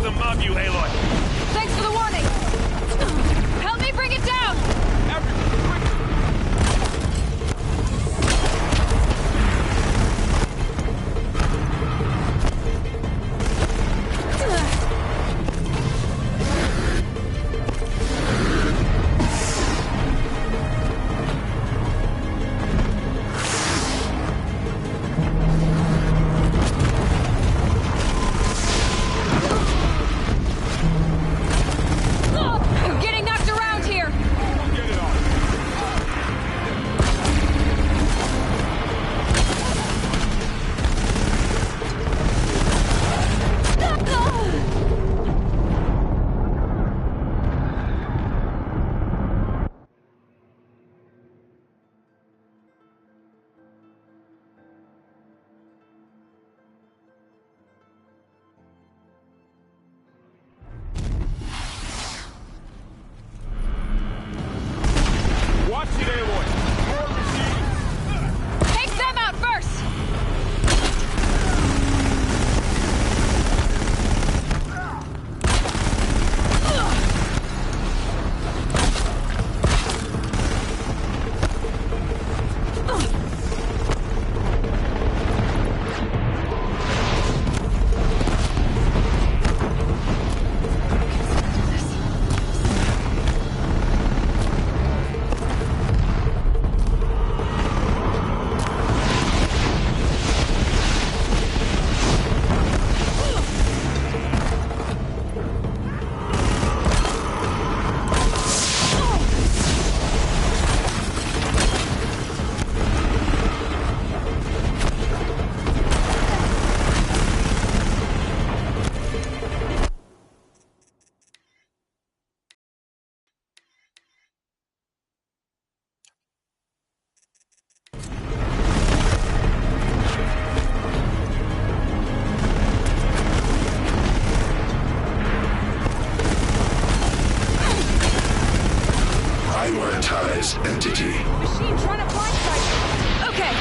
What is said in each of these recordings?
the mob, you Aloy! Thanks for the warning! Help me bring it down! We're getting knocked around here! Get it on! Watch it, Aloy! More machines! Take them out first! Prioritize entity. Machine trying to blindside me. Okay.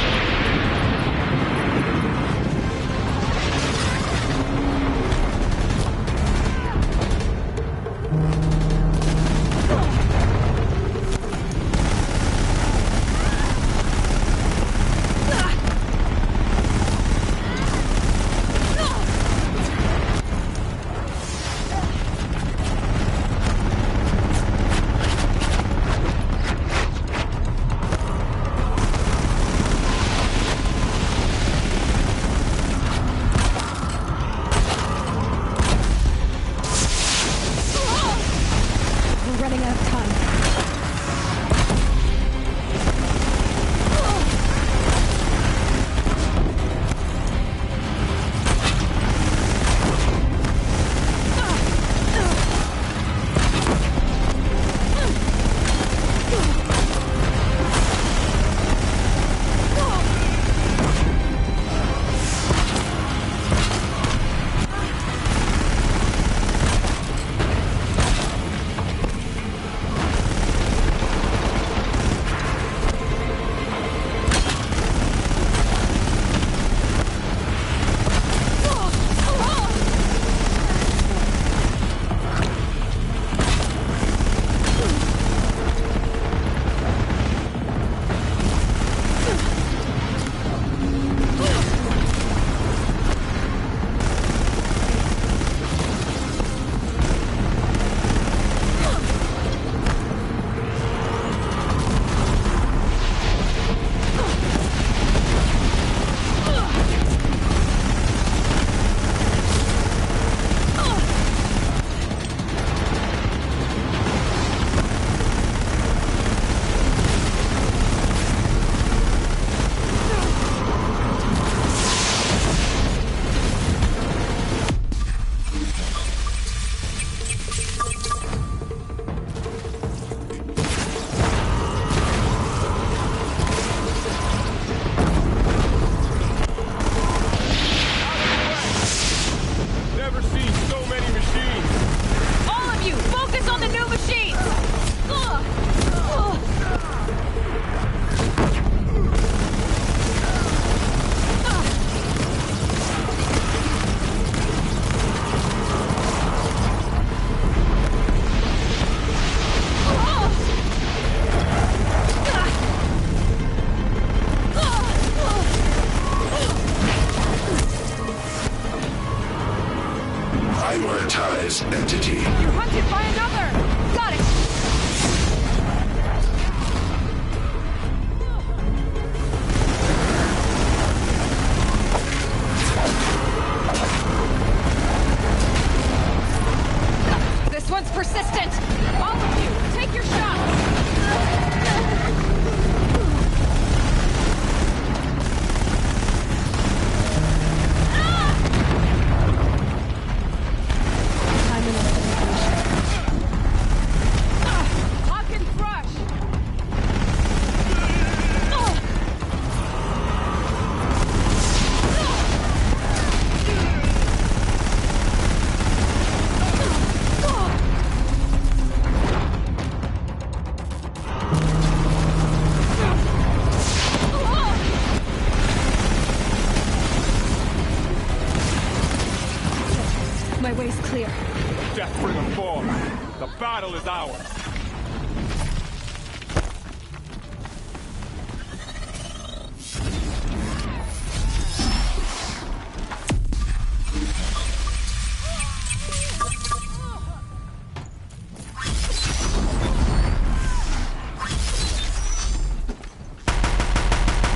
battle is ours.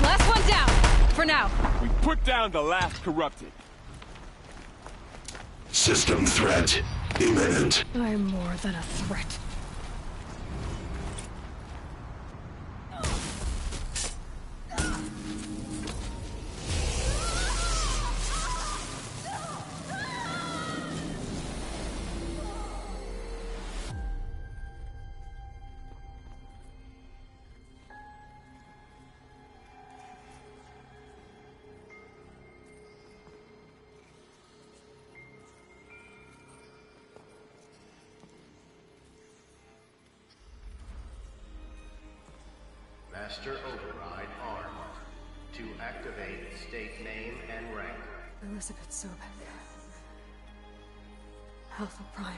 Last one down, for now. We put down the last corrupted. System threat imminent. I'm more than a threat. Master Override armed. To activate state name and rank. Elizabeth Sobek. Alpha Prime.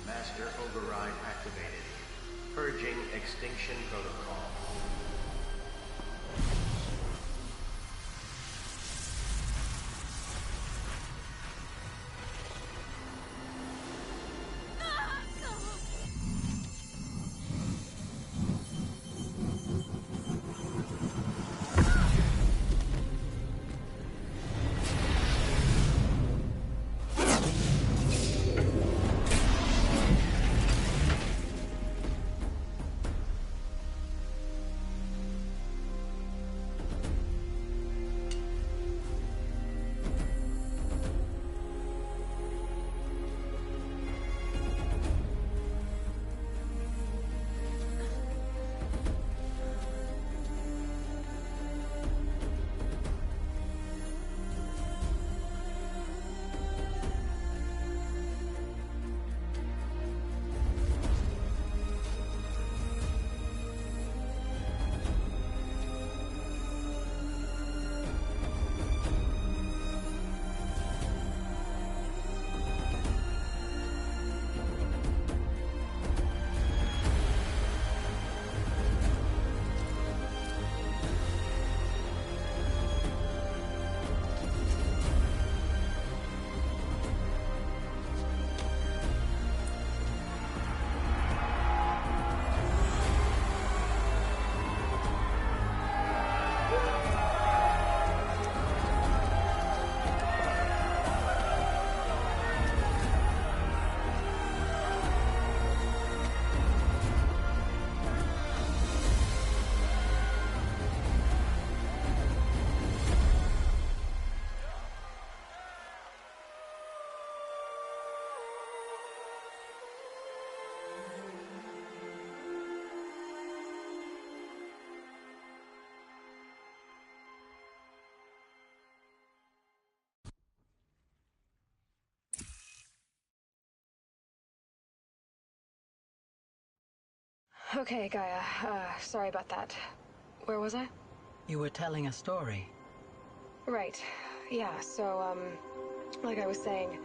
Master Override activated. Purging Extinction Protocol. Okay, Gaia. Sorry about that. Where was I? You were telling a story. Right. Yeah, so, like I was saying,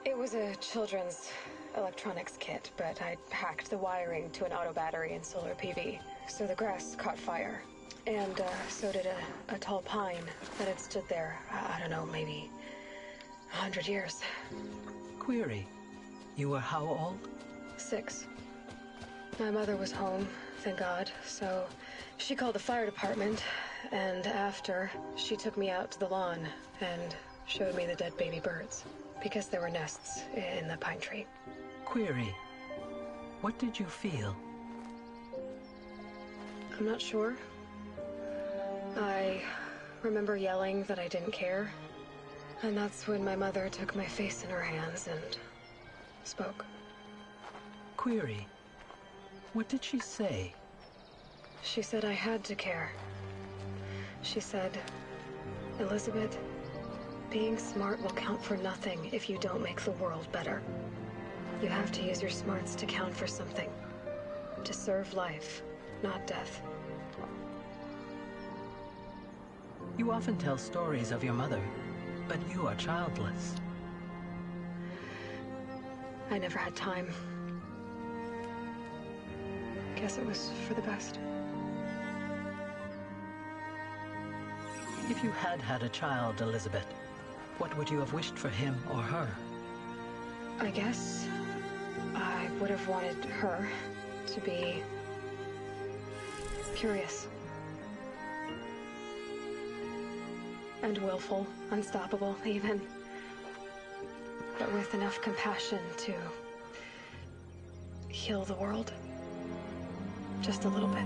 it was a children's electronics kit, but I'd hacked the wiring to an auto battery and solar PV. So the grass caught fire. And, so did a tall pine that had stood there, I don't know, maybe 100 years. Query. You were how old? 6. My mother was home, thank God, so she called the fire department, and after, she took me out to the lawn and showed me the dead baby birds, because there were nests in the pine tree. Query. What did you feel? I'm not sure. I remember yelling that I didn't care, and that's when my mother took my face in her hands and spoke. Query. What did she say? She said I had to care. She said, Elizabeth, being smart will count for nothing if you don't make the world better. You have to use your smarts to count for something. To serve life, not death. You often tell stories of your mother, but you are childless. I never had time. guess it was for the best. If you had had a child, Elizabeth, what would you have wished for him or her? I guess I would have wanted her to be curious. And willful, unstoppable, even. But with enough compassion to heal the world. Just a little bit.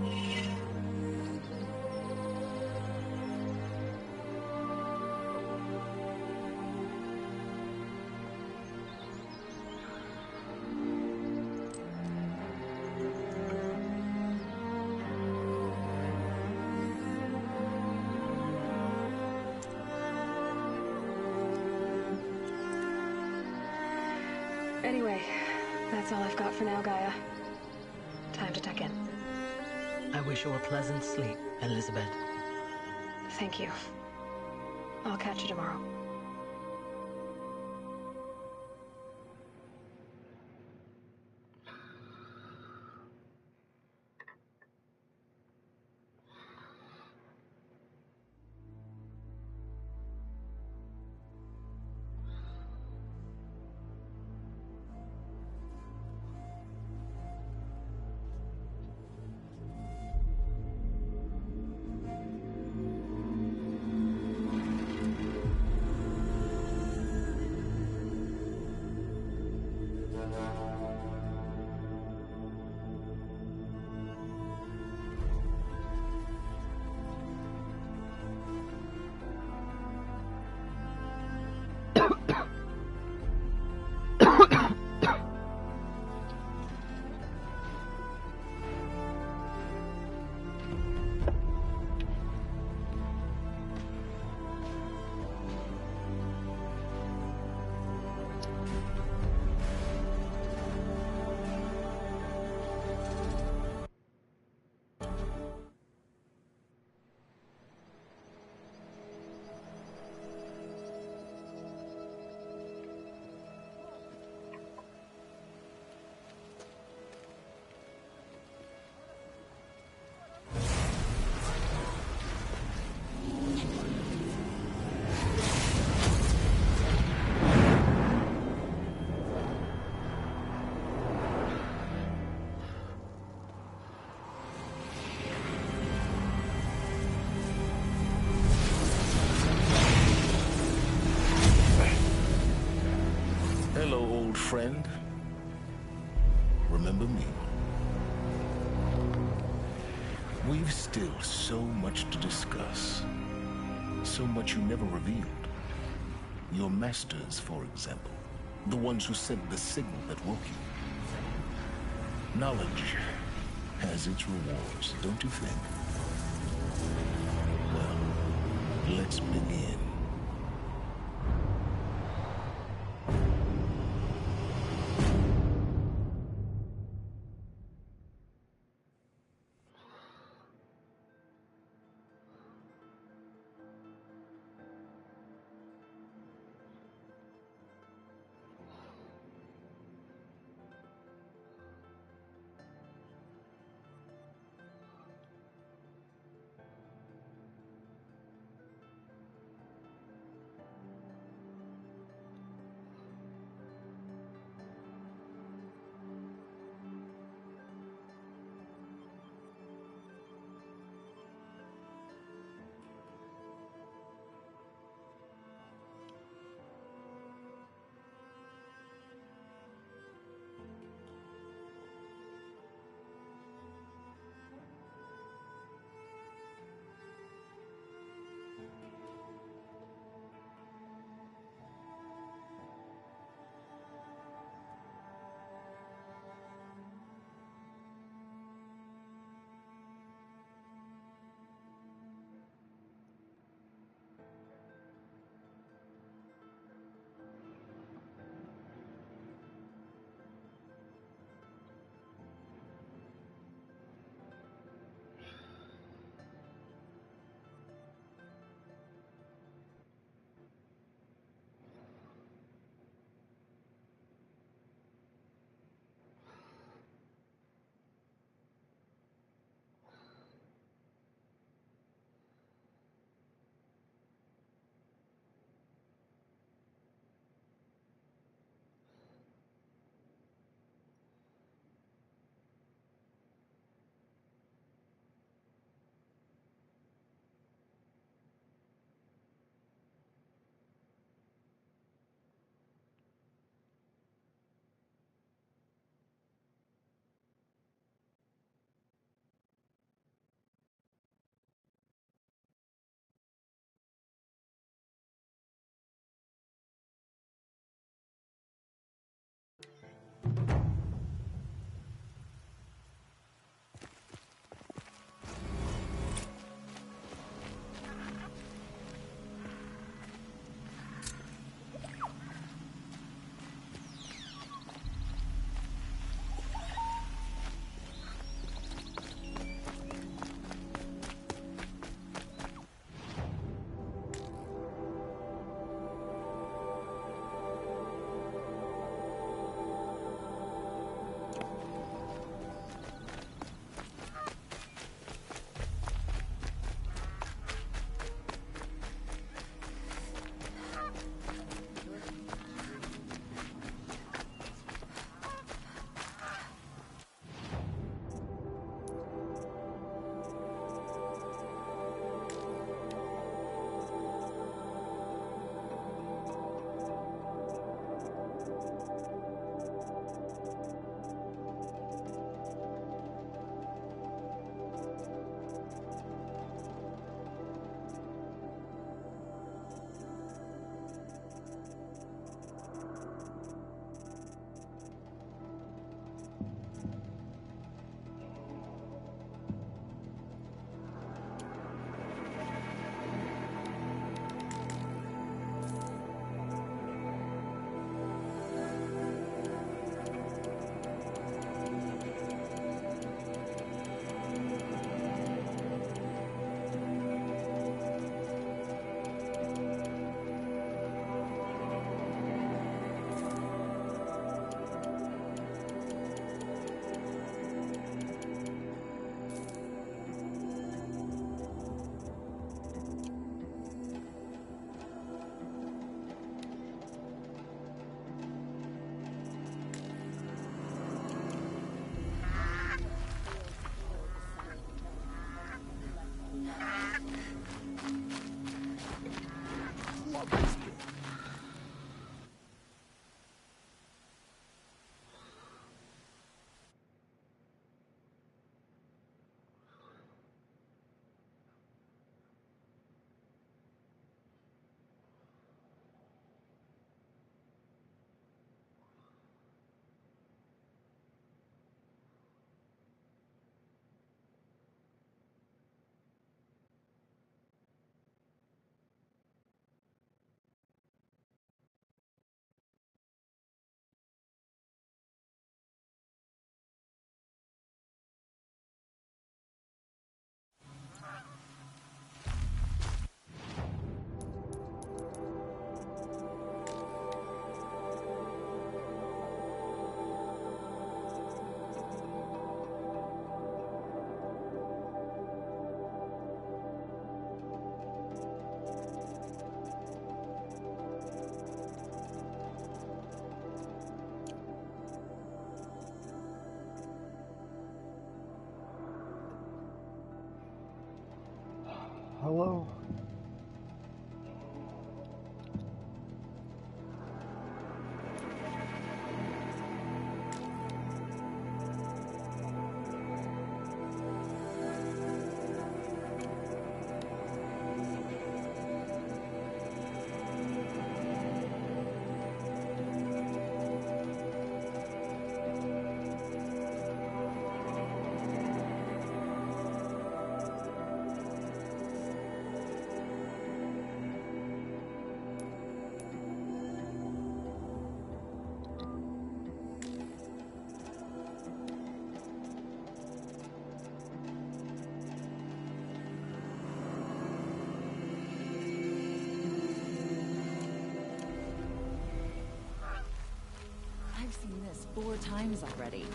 Anyway, that's all I've got for now, Gaia. Time to tuck in. I wish you a pleasant sleep, Elizabeth. Thank you. I'll catch you tomorrow. Hello, old friend. Remember me? We've still so much to discuss. So much you never revealed. Your masters, for example. The ones who sent the signal that woke you. Knowledge has its rewards, don't you think? Well, let's begin. Hello? I've seen this 4 times already.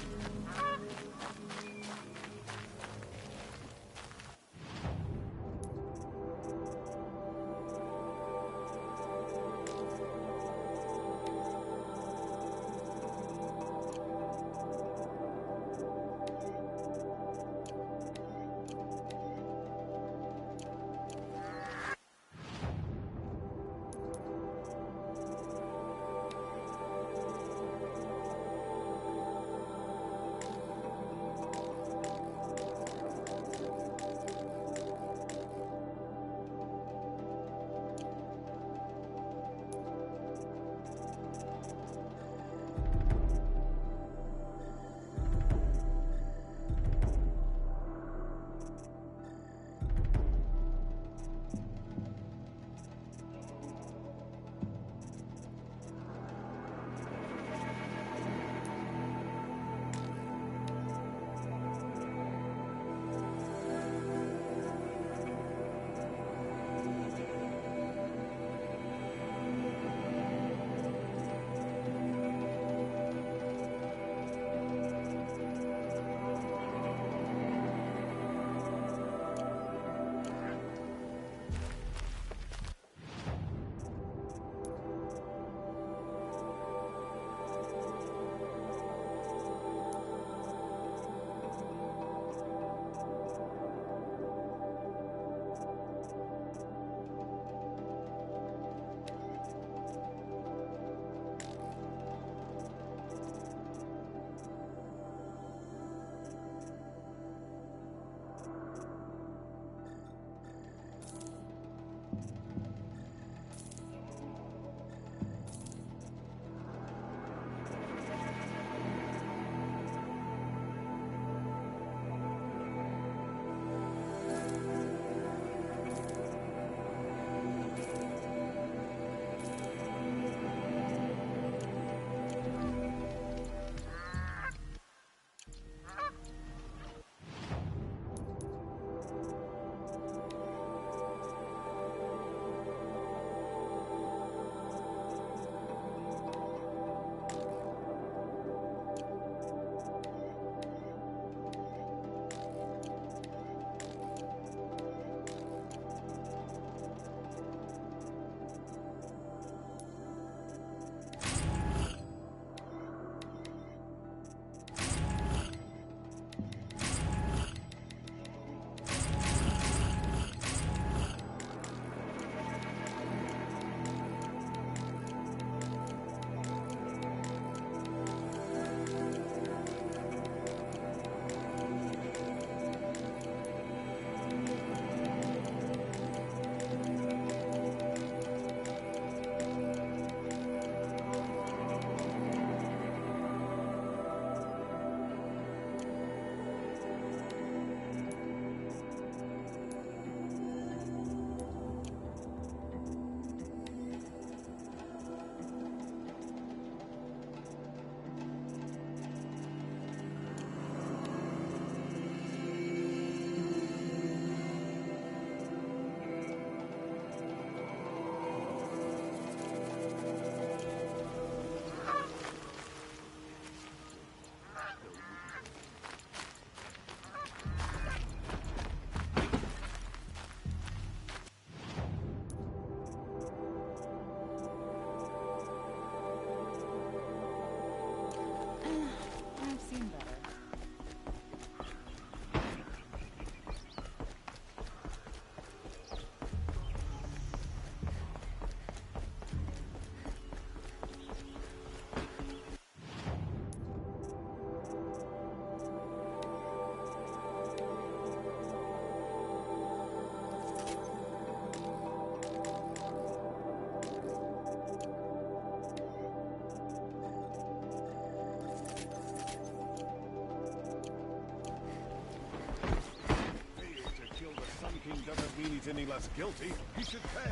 any less guilty, he should pay.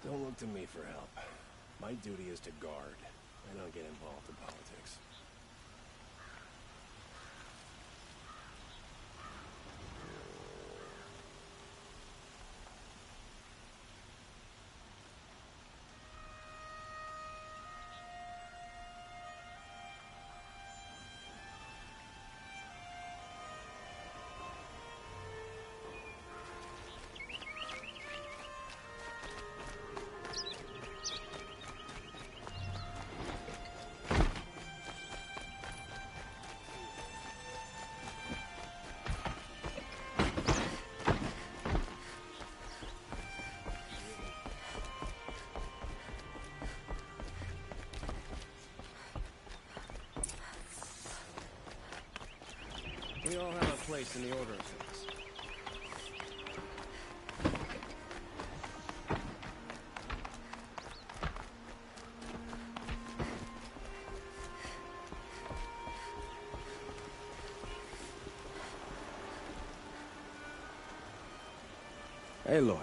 Don't look to me for help. My duty is to guard. I don't get involved in politics. We all have a place in the order of things. Aloy,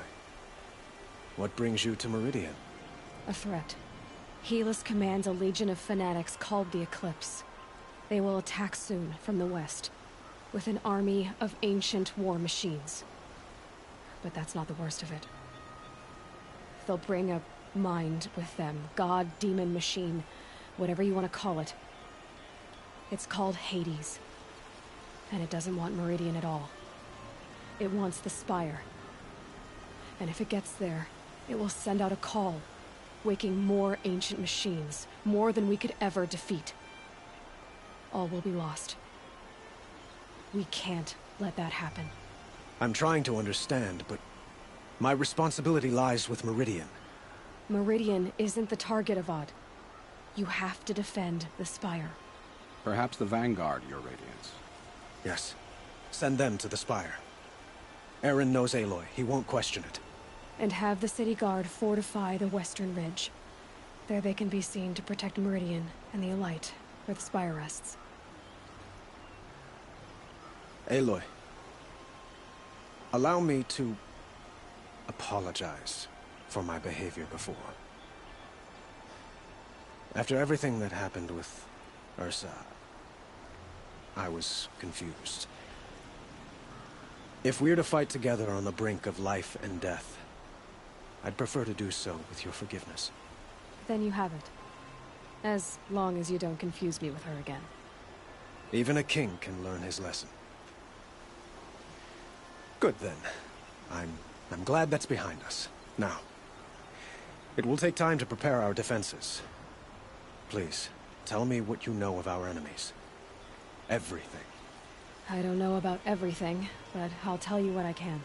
what brings you to Meridian? A threat. Helis commands a legion of fanatics called the Eclipse. They will attack soon from the west, with an army of ancient war machines. But that's not the worst of it. They'll bring a mind with them, god, demon, machine, whatever you want to call it. It's called Hades. And it doesn't want Meridian at all. It wants the Spire. And if it gets there, it will send out a call, waking more ancient machines, more than we could ever defeat. All will be lost. We can't let that happen. I'm trying to understand, but my responsibility lies with Meridian. Meridian isn't the target, Avad. You have to defend the Spire. Perhaps the Vanguard, Your Radiance. Yes. Send them to the Spire. Eren knows Aloy. He won't question it. And have the City Guard fortify the Western Ridge. There they can be seen to protect Meridian and the Elite, where the Spire rests. Aloy, allow me to apologize for my behavior before. After everything that happened with Ursa, I was confused. If we're to fight together on the brink of life and death, I'd prefer to do so with your forgiveness. Then you have it. As long as you don't confuse me with her again. Even a king can learn his lesson. Good then. I'm glad that's behind us. Now, it will take time to prepare our defenses. Please, tell me what you know of our enemies. Everything. I don't know about everything, but I'll tell you what I can.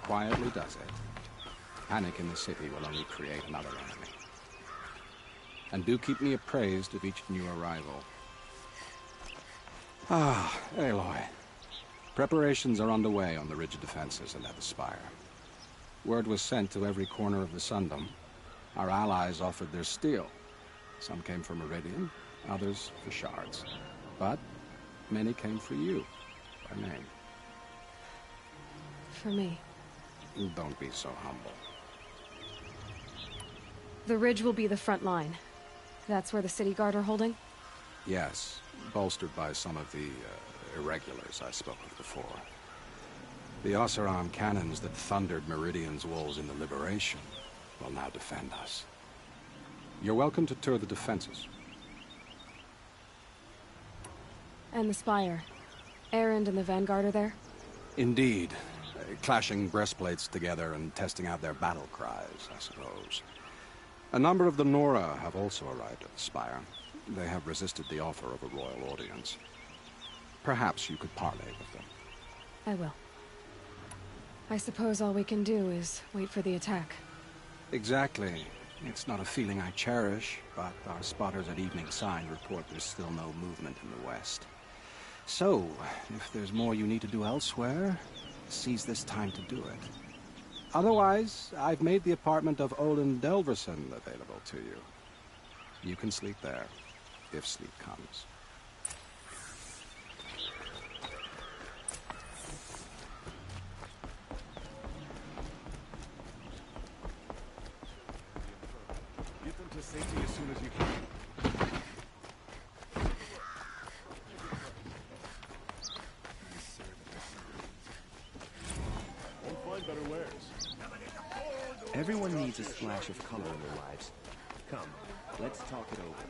Quietly does it. Panic in the city will only create another enemy. And do keep me appraised of each new arrival. Ah, Aloy. Preparations are underway on the ridge defenses and at the Spire. Word was sent to every corner of the Sundom. Our allies offered their steel. Some came for Meridian, others for shards. But many came for you, by name. For me. Don't be so humble. The ridge will be the front line. That's where the City Guard are holding? Yes, bolstered by some of the irregulars I spoke of before. The Oseram cannons that thundered Meridian's walls in the Liberation will now defend us. You're welcome to tour the defenses. And the Spire. Erend and the Vanguard are there? Indeed. Clashing breastplates together and testing out their battle cries, I suppose. A number of the Nora have also arrived at the Spire. They have resisted the offer of a royal audience. Perhaps you could parley with them. I will. I suppose all we can do is wait for the attack. Exactly. It's not a feeling I cherish, but our spotters at Evening Sign report there's still no movement in the west. So, if there's more you need to do elsewhere, seize this time to do it. Otherwise, I've made the apartment of Olin Delverson available to you. You can sleep there, if sleep comes. Get them to safety as soon as you can. Won't find better wares. Everyone needs a splash of color in their lives. Come, let's talk it over.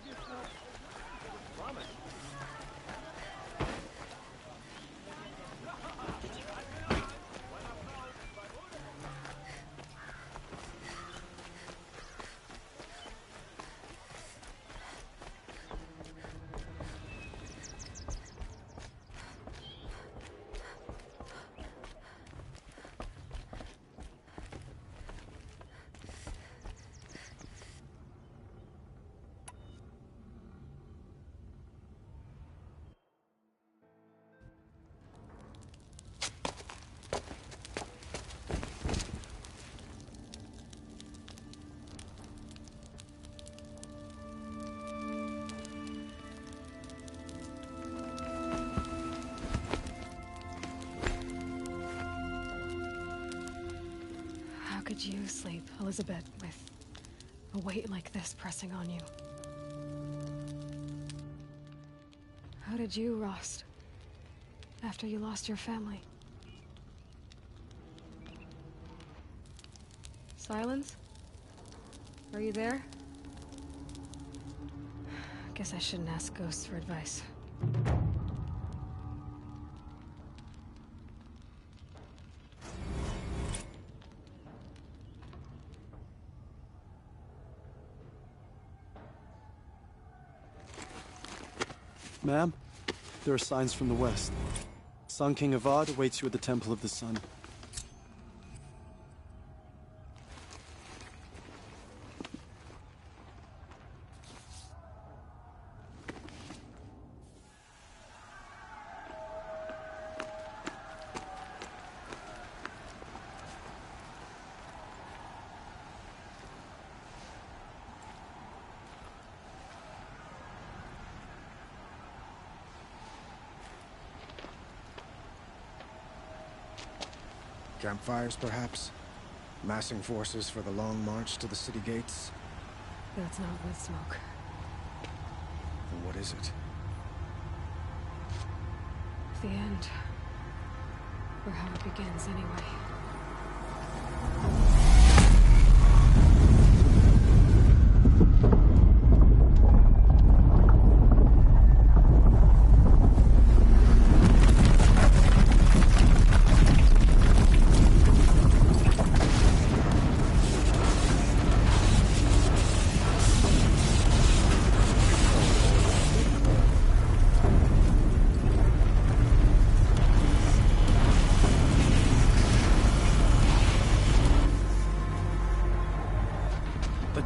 How could you sleep, Elizabeth, with a weight like this pressing on you? How did you, Rost, after you lost your family? Silence? Are you there? Guess I shouldn't ask ghosts for advice. Ma'am, there are signs from the west. Sun King Avad awaits you at the Temple of the Sun. Campfires, perhaps? Massing forces for the long march to the city gates? That's not with smoke. Then what is it? The end. Or how it begins, anyway.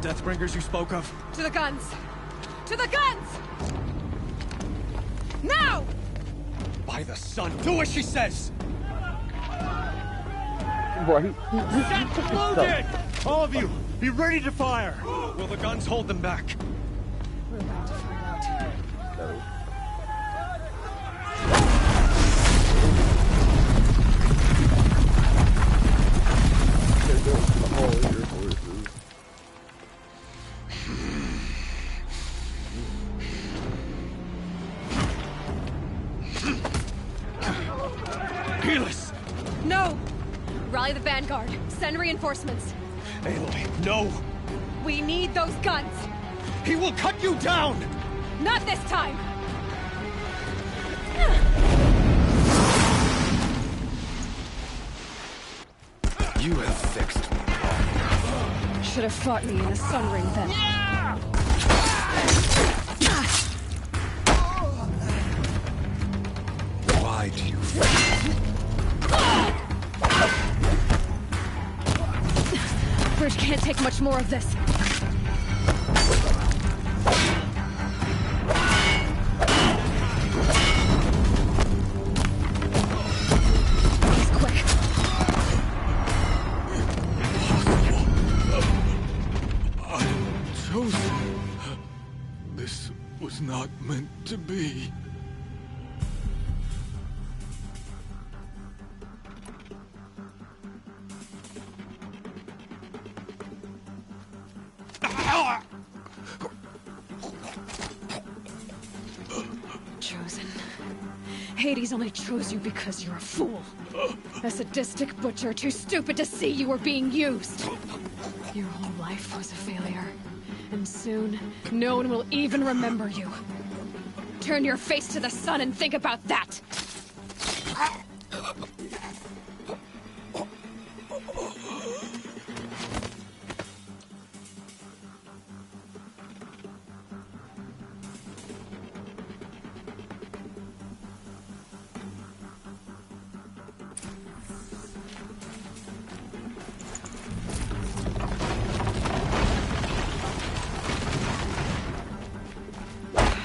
Deathbringers you spoke of? To the guns! To the guns! Now! By the sun, do as she says! Right. Set loaded! All of you, be ready to fire! Will the guns hold them back? We're about to find out. No. They're going to the hall of your horses. Helis! No! Rally the Vanguard. Send reinforcements. Aloy, no! We need those guns! He will cut you down! Not this time! You have vexed me, Paul. should have fought me in the Sun Ring then. Why do you Bridge can't take much more of this. He's quick. I'm chosen. This was not meant to be. Chosen. Hades only chose you because you're a fool. A sadistic butcher too stupid to see you were being used. Your whole life was a failure. And soon, no one will even remember you. Turn your face to the sun and think about that!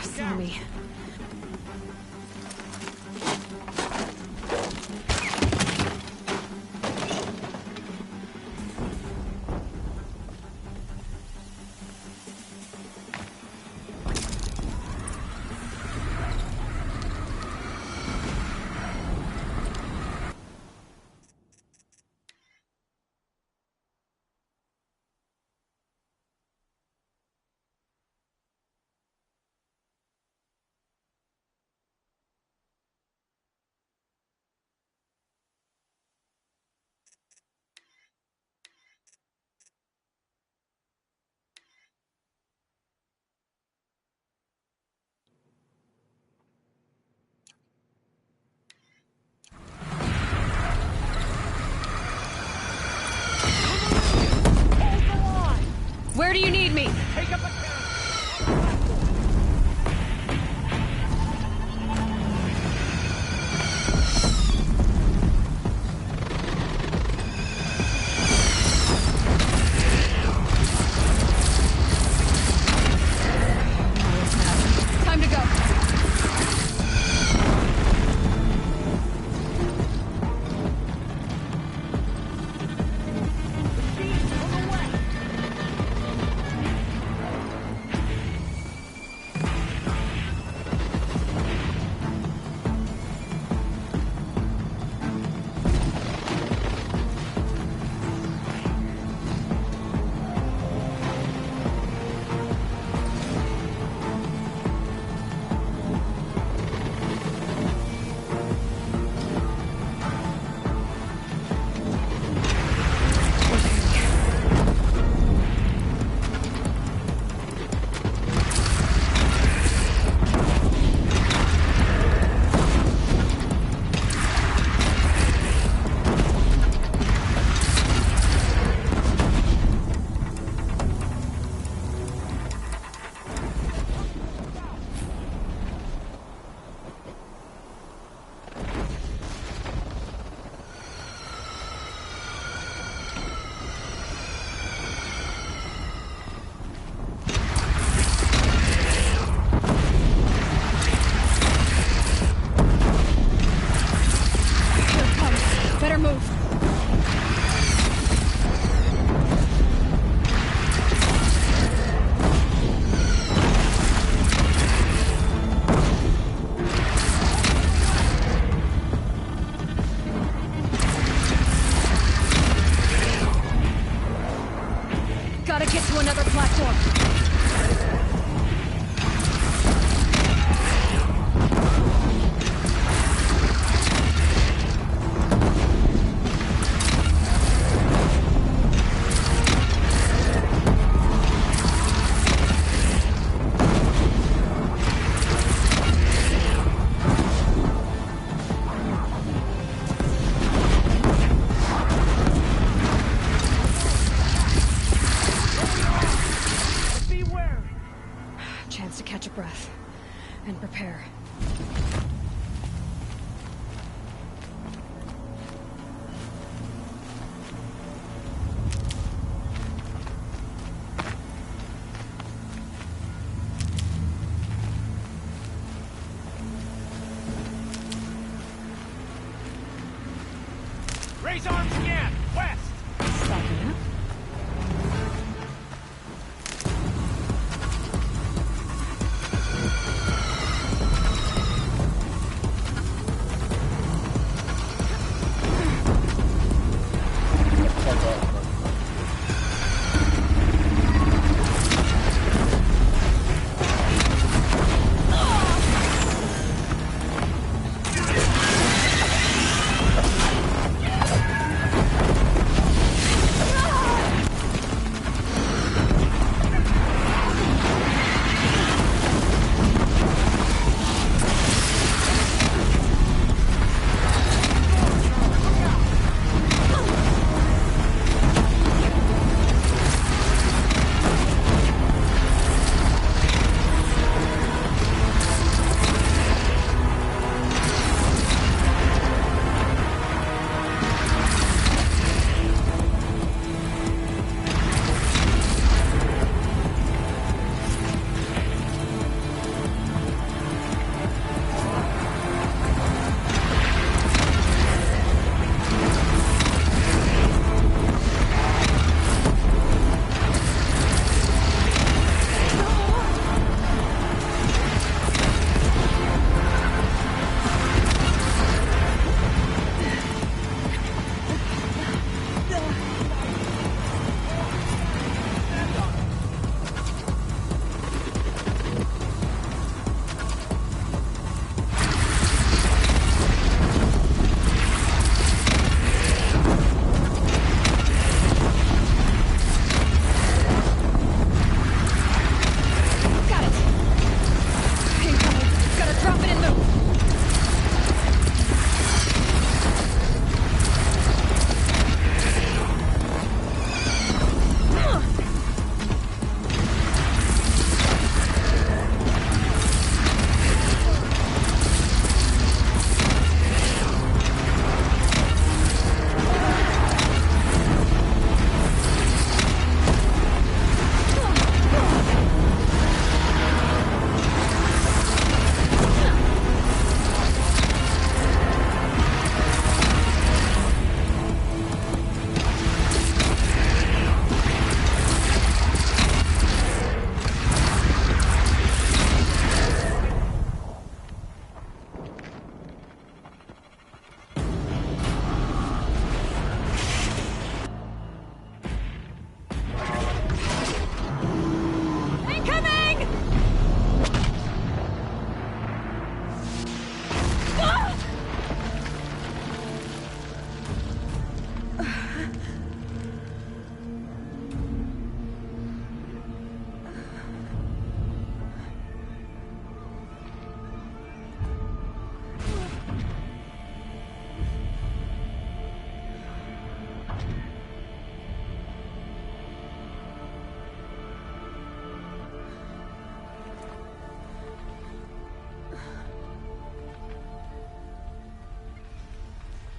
Saw me. Where do you need me? Take up a Time to go. Better move. Gotta get to another platform. breath and prepare. Raise arms again! West! Stacking up.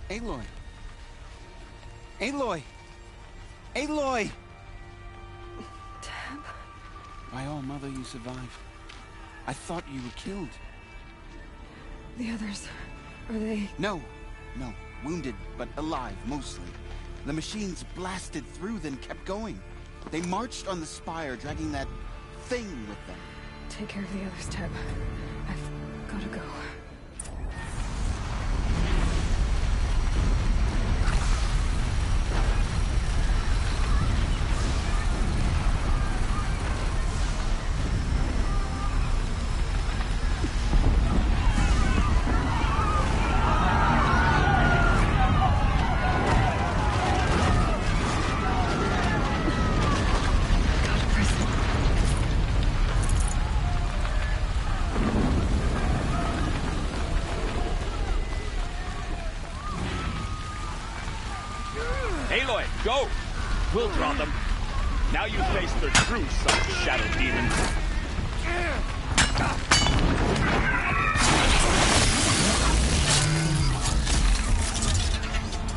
Aloy! Aloy! Aloy! Teb? My all mother, you survived. I thought you were killed. The others, are they... No. Wounded, but alive, mostly. The machines blasted through, then kept going. They marched on the spire, dragging that thing with them. Take care of the others, Teb. I've gotta go. Aloy, go! We'll draw them. Now you face the true son of Shadow Demon.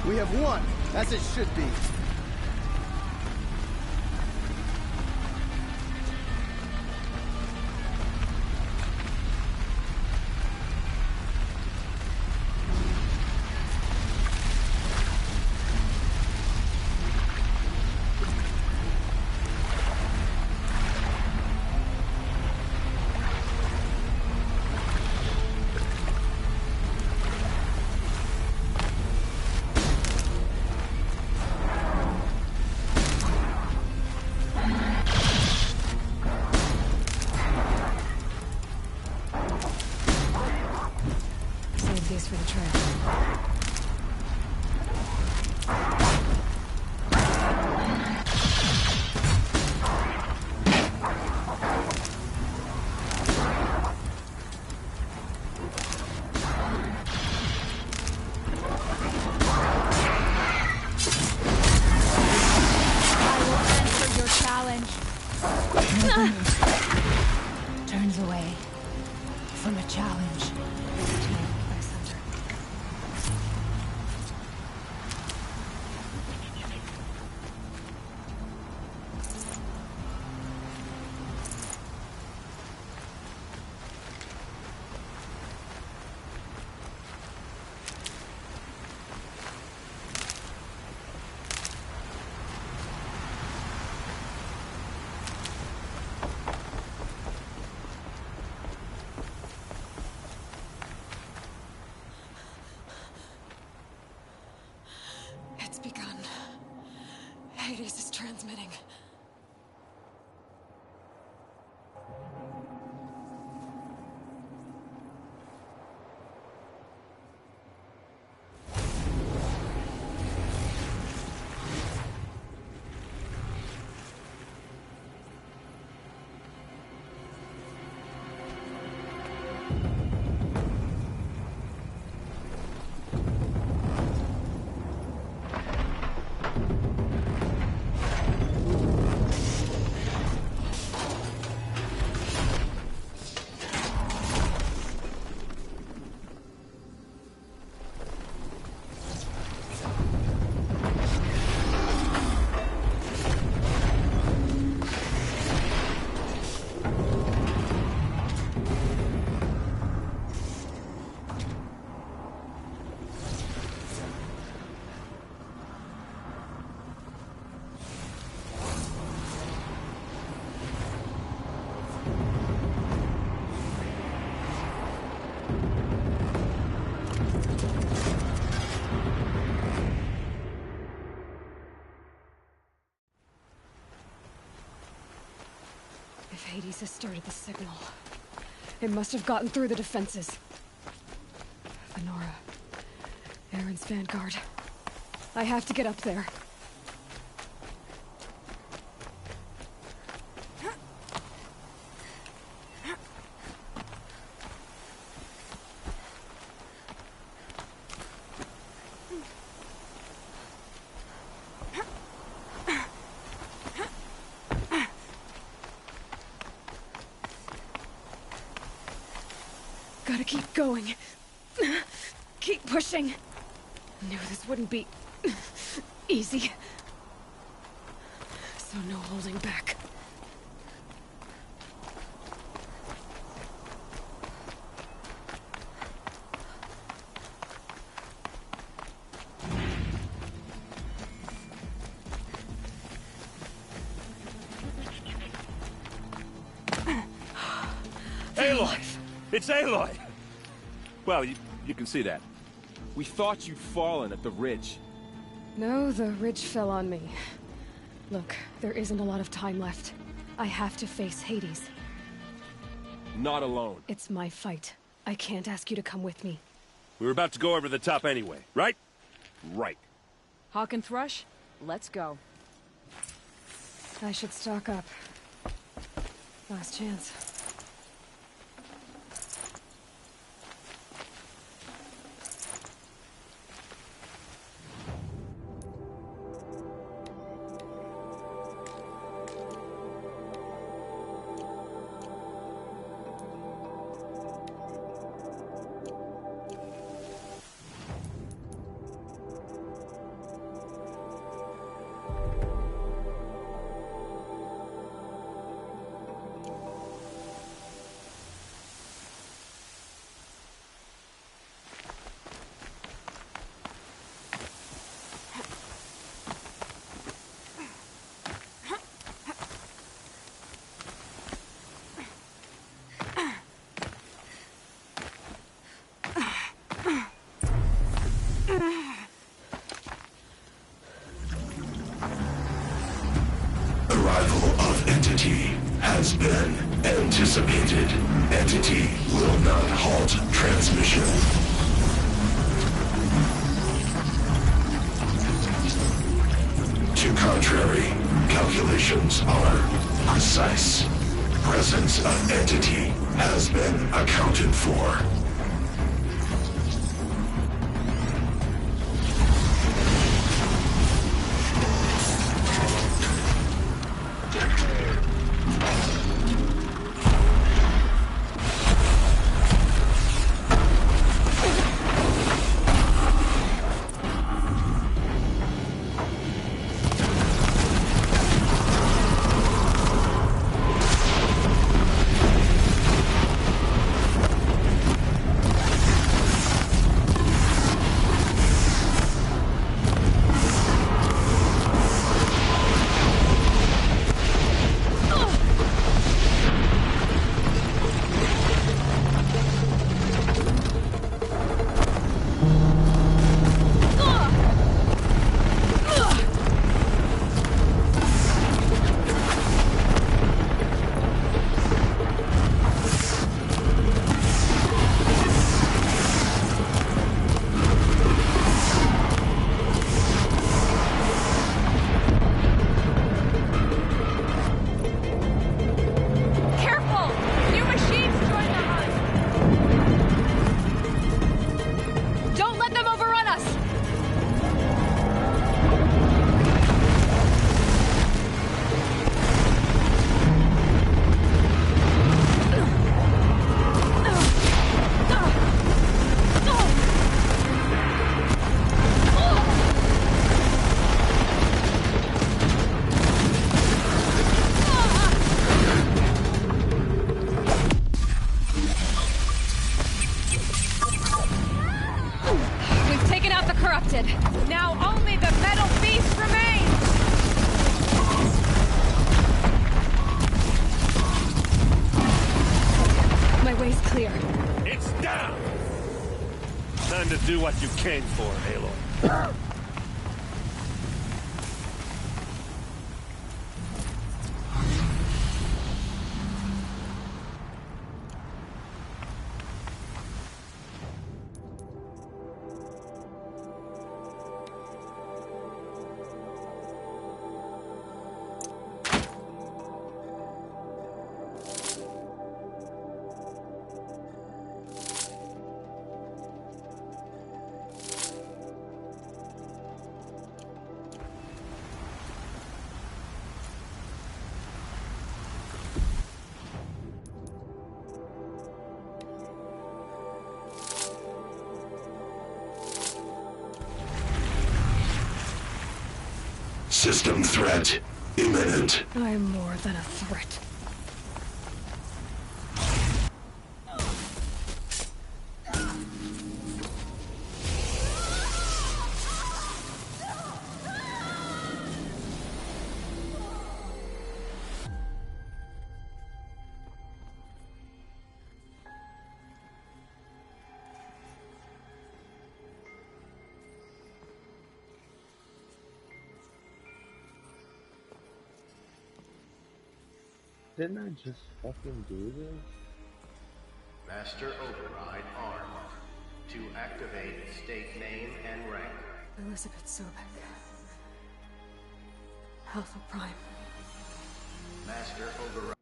We have won, as it should be. For the trail. I will answer your challenge. Turns away from a challenge. It's begun. Hades is transmitting. If Hades has started the signal, it must have gotten through the defenses. Venora, Aaron's vanguard. I have to get up there. Gotta keep going. Keep pushing. Knew this wouldn't be easy. So no holding back. Aloy! It's Aloy! Well, you can see that. We thought you'd fallen at the ridge. No, the ridge fell on me. Look, there isn't a lot of time left. I have to face Hades. Not alone. It's my fight. I can't ask you to come with me. We were about to go over the top anyway, right? Right. Hawk and Thrush, let's go. I should stock up. Last chance. arrival of Entity has been anticipated. Entity will not halt transmission. To contrary, calculations are precise. Presence of Entity has been accounted for. Now only the metal beast remains! My way's clear. It's down! Time to do what you came for, Aloy. System threat imminent. I'm more than a threat. Didn't I just fucking do this? Master Override armed. To activate state name and rank. Elizabeth Sobek. Alpha Prime. Master Override.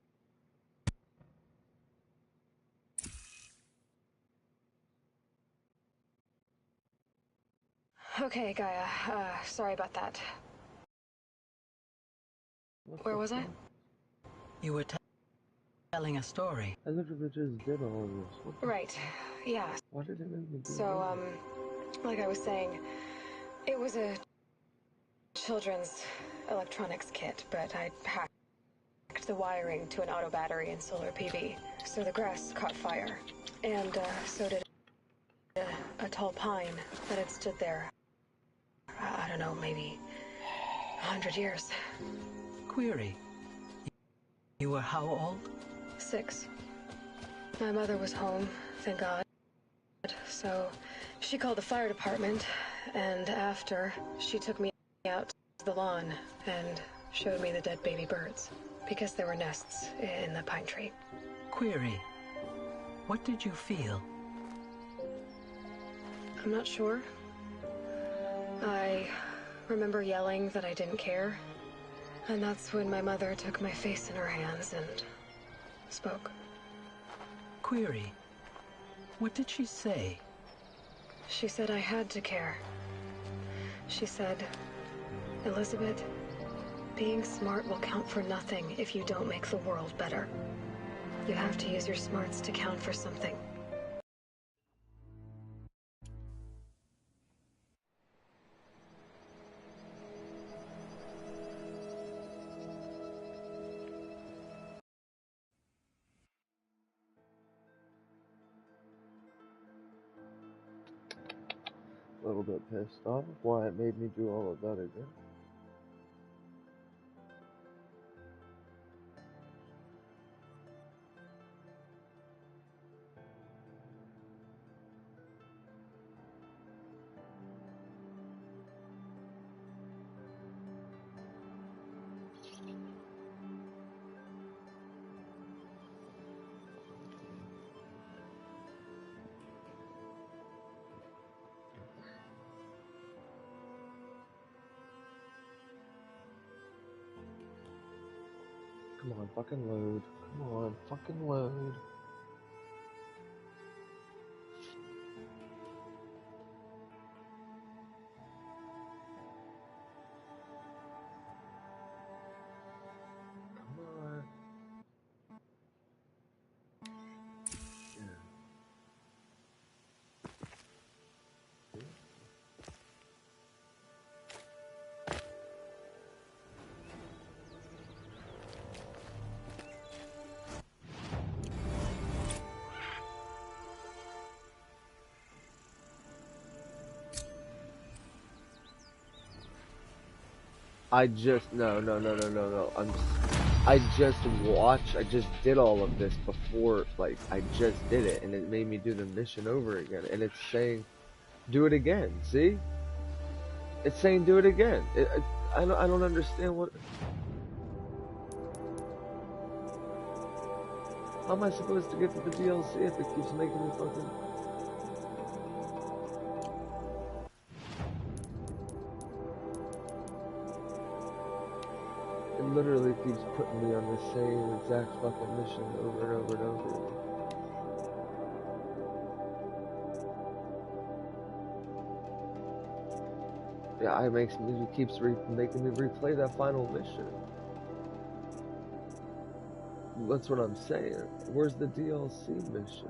Okay, Gaia. Sorry about that. Where was I? You were telling a story. I literally just did all of this. Right. Yeah. Why did it make me do So, like I was saying, it was a children's electronics kit, but I hacked the wiring to an auto battery and solar PV. So the grass caught fire. And, so did a tall pine that had stood there. I don't know, maybe 100 years. Query. You were how old? 6. My mother was home, thank God. So she called the fire department, and after, she took me out to the lawn, and showed me the dead baby birds, because there were nests in the pine tree. Query, what did you feel? I'm not sure. I remember yelling that I didn't care, and that's when my mother took my face in her hands and spoke. Query, what did she say? She said I had to care. She said, Elizabeth, being smart will count for nothing if you don't make the world better. You have to use your smarts to count for something. A little bit pissed off why it made me do all of that again. Come on, fucking load. Come on, fucking load. Come on. I just no. I just did all of this before, like I just did it, and it made me do the mission over again. And it's saying, do it again. See? It's saying do it again. I don't understand what. How am I supposed to get to the DLC if it keeps making me fucking? It literally keeps putting me on the same exact fucking mission over and over and over again. Yeah, it keeps making me replay that final mission. That's what I'm saying. Where's the DLC mission?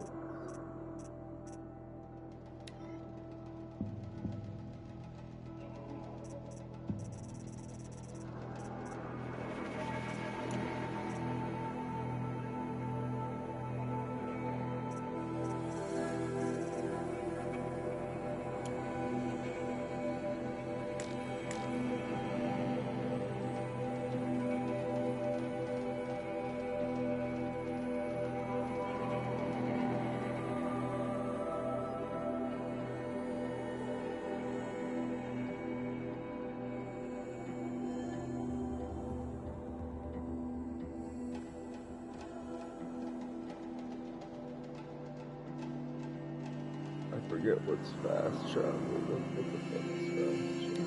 I forget what's fast travel. What the fuck is fast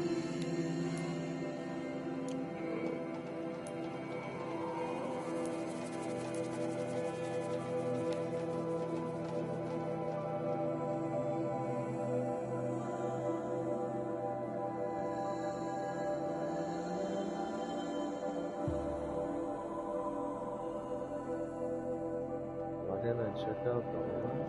Why didn't I check out the one?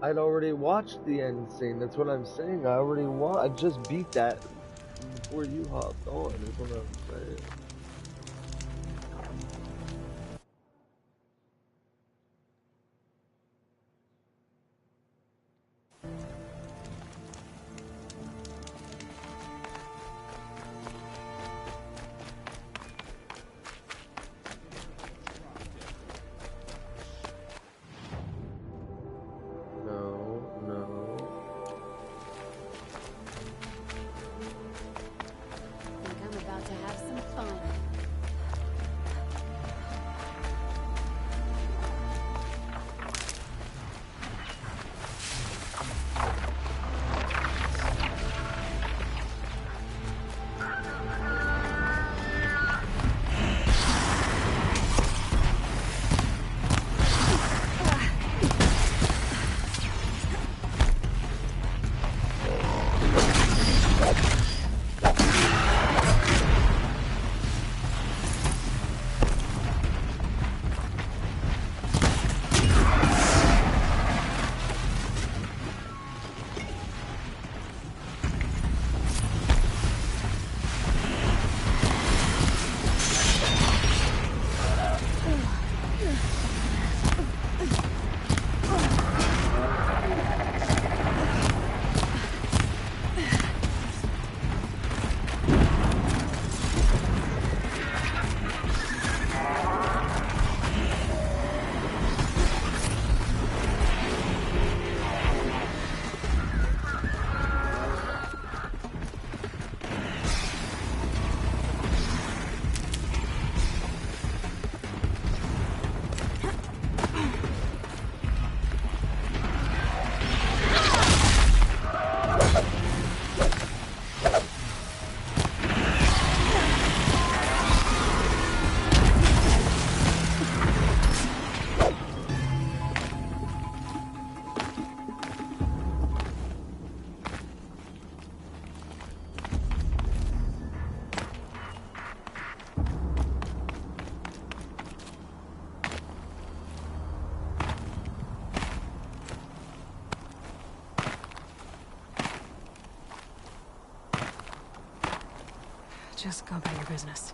I'd already watched the end scene. That's what I'm saying. I just beat that before you hopped on. Is what I'm saying. Just go about your business.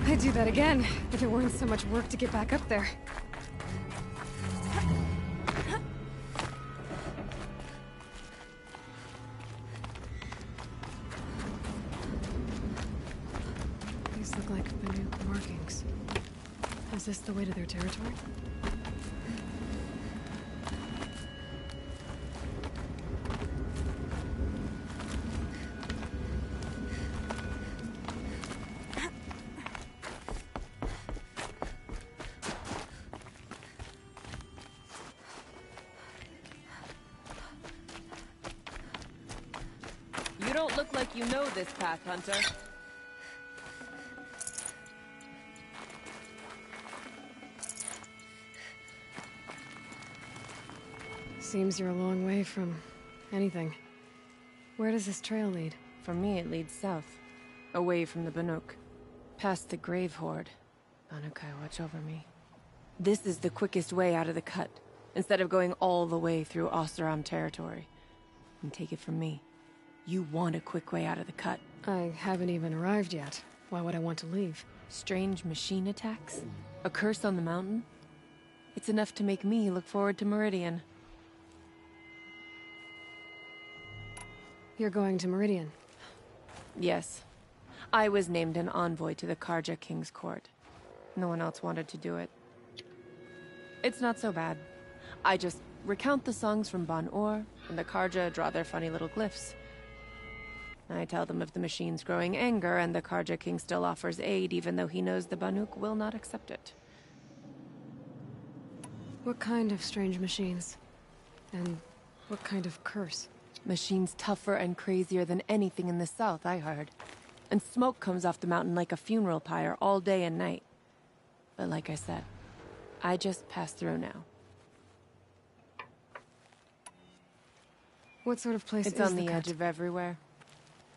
I'd do that again, if it weren't so much work to get back up there. These look like Banuk markings. Is this the way to their territory? You don't look like you know this path, Hunter. Seems you're a long way from anything. Where does this trail lead? For me, it leads south, away from the Banuk, past the Grave Horde. Banukai, watch over me. This is the quickest way out of the cut, instead of going all the way through Oseram territory. And take it from me, you want a quick way out of the cut. I haven't even arrived yet. Why would I want to leave? Strange machine attacks? A curse on the mountain? It's enough to make me look forward to Meridian. You're going to Meridian? Yes. I was named an envoy to the Karja King's court. No one else wanted to do it. It's not so bad. I just recount the songs from Ban-Ur, and the Karja draw their funny little glyphs. I tell them of the machine's growing anger, and the Karja King still offers aid, even though he knows the Banuk will not accept it. What kind of strange machines? And what kind of curse? Machines tougher and crazier than anything in the south, I heard. And smoke comes off the mountain like a funeral pyre all day and night. But like I said, I just pass through now. What sort of place is the cut? It's on the edge of everywhere.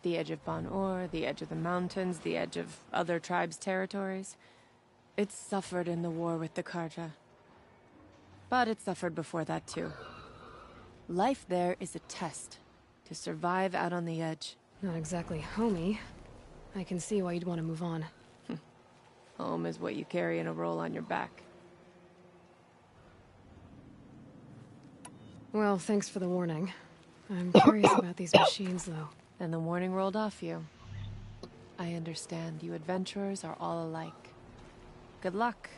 The edge of Ban-Ur, the edge of the mountains, the edge of other tribes' territories. It's suffered in the war with the Karja. But it suffered before that too. Life there is a test to survive out on the edge. Not exactly homey. I can see why you'd want to move on. Home is what you carry in a roll on your back. Well, thanks for the warning. I'm curious about these machines, though. And the warning rolled off you. I understand. You adventurers are all alike. Good luck.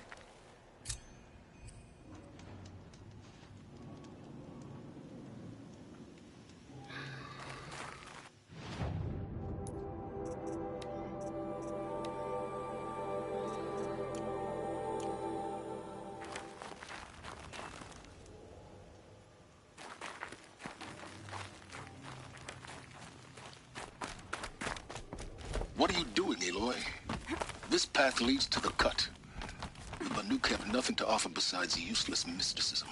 What are you doing, Aloy? This path leads to the cut. The Banuk have nothing to offer besides useless mysticism.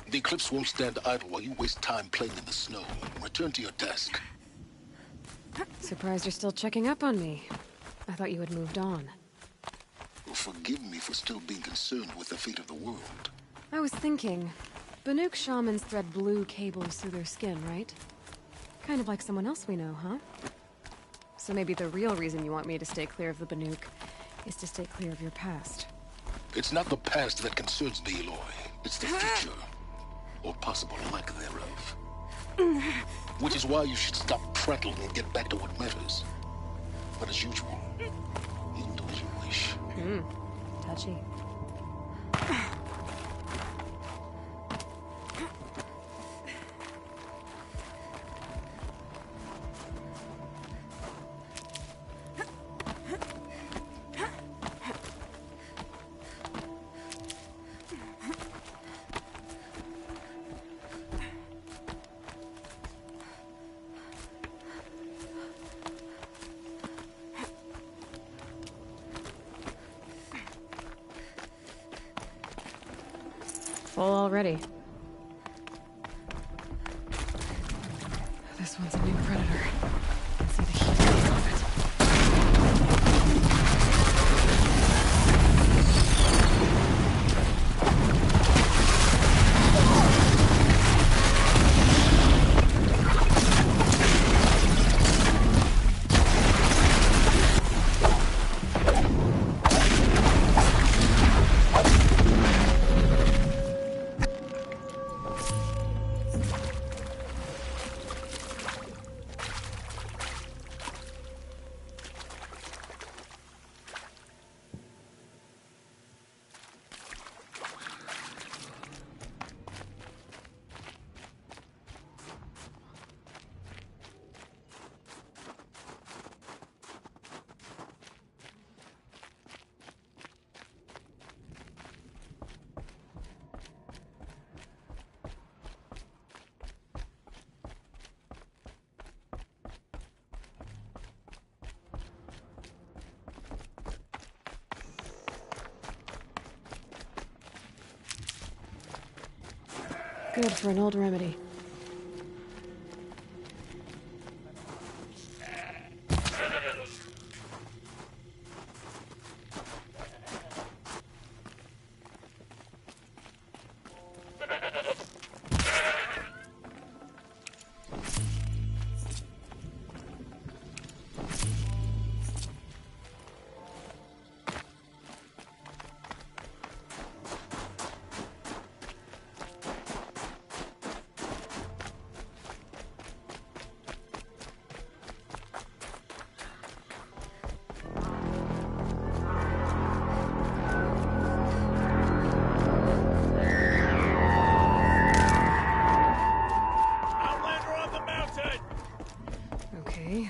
The Eclipse won't stand idle while you waste time playing in the snow. Return to your desk. Surprised you're still checking up on me. I thought you had moved on. Forgive me for still being concerned with the fate of the world. I was thinking, Banuk shamans thread blue cables through their skin, right? Kind of like someone else we know, huh? So maybe the real reason you want me to stay clear of the Banuk is to stay clear of your past. It's not the past that concerns me, Aloy. It's the future. Or possible lack thereof. Which is why you should stop prattling and get back to what matters. But as usual, you do as you wish. Touchy. Full already. This one's a new predator. I can see the heat coming off it. Good for an old remedy.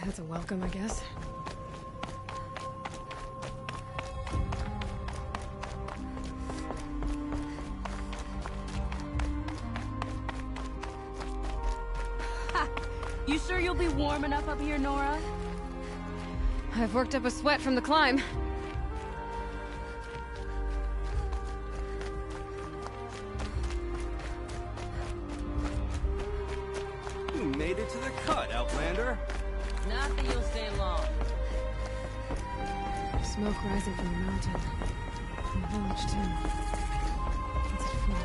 That's a welcome, I guess. Ha! You sure you'll be warm enough up here, Nora? I've worked up a sweat from the climb. You made it to the cut, Outlander. Not that you'll stay long. Smoke rising from the mountain. From the village, too. What's it for?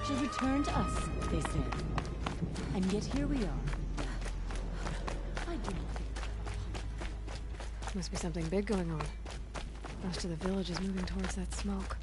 She'll return to us, they said. And yet here we are. I do not think. Must be something big going on. Most of the village is moving towards that smoke.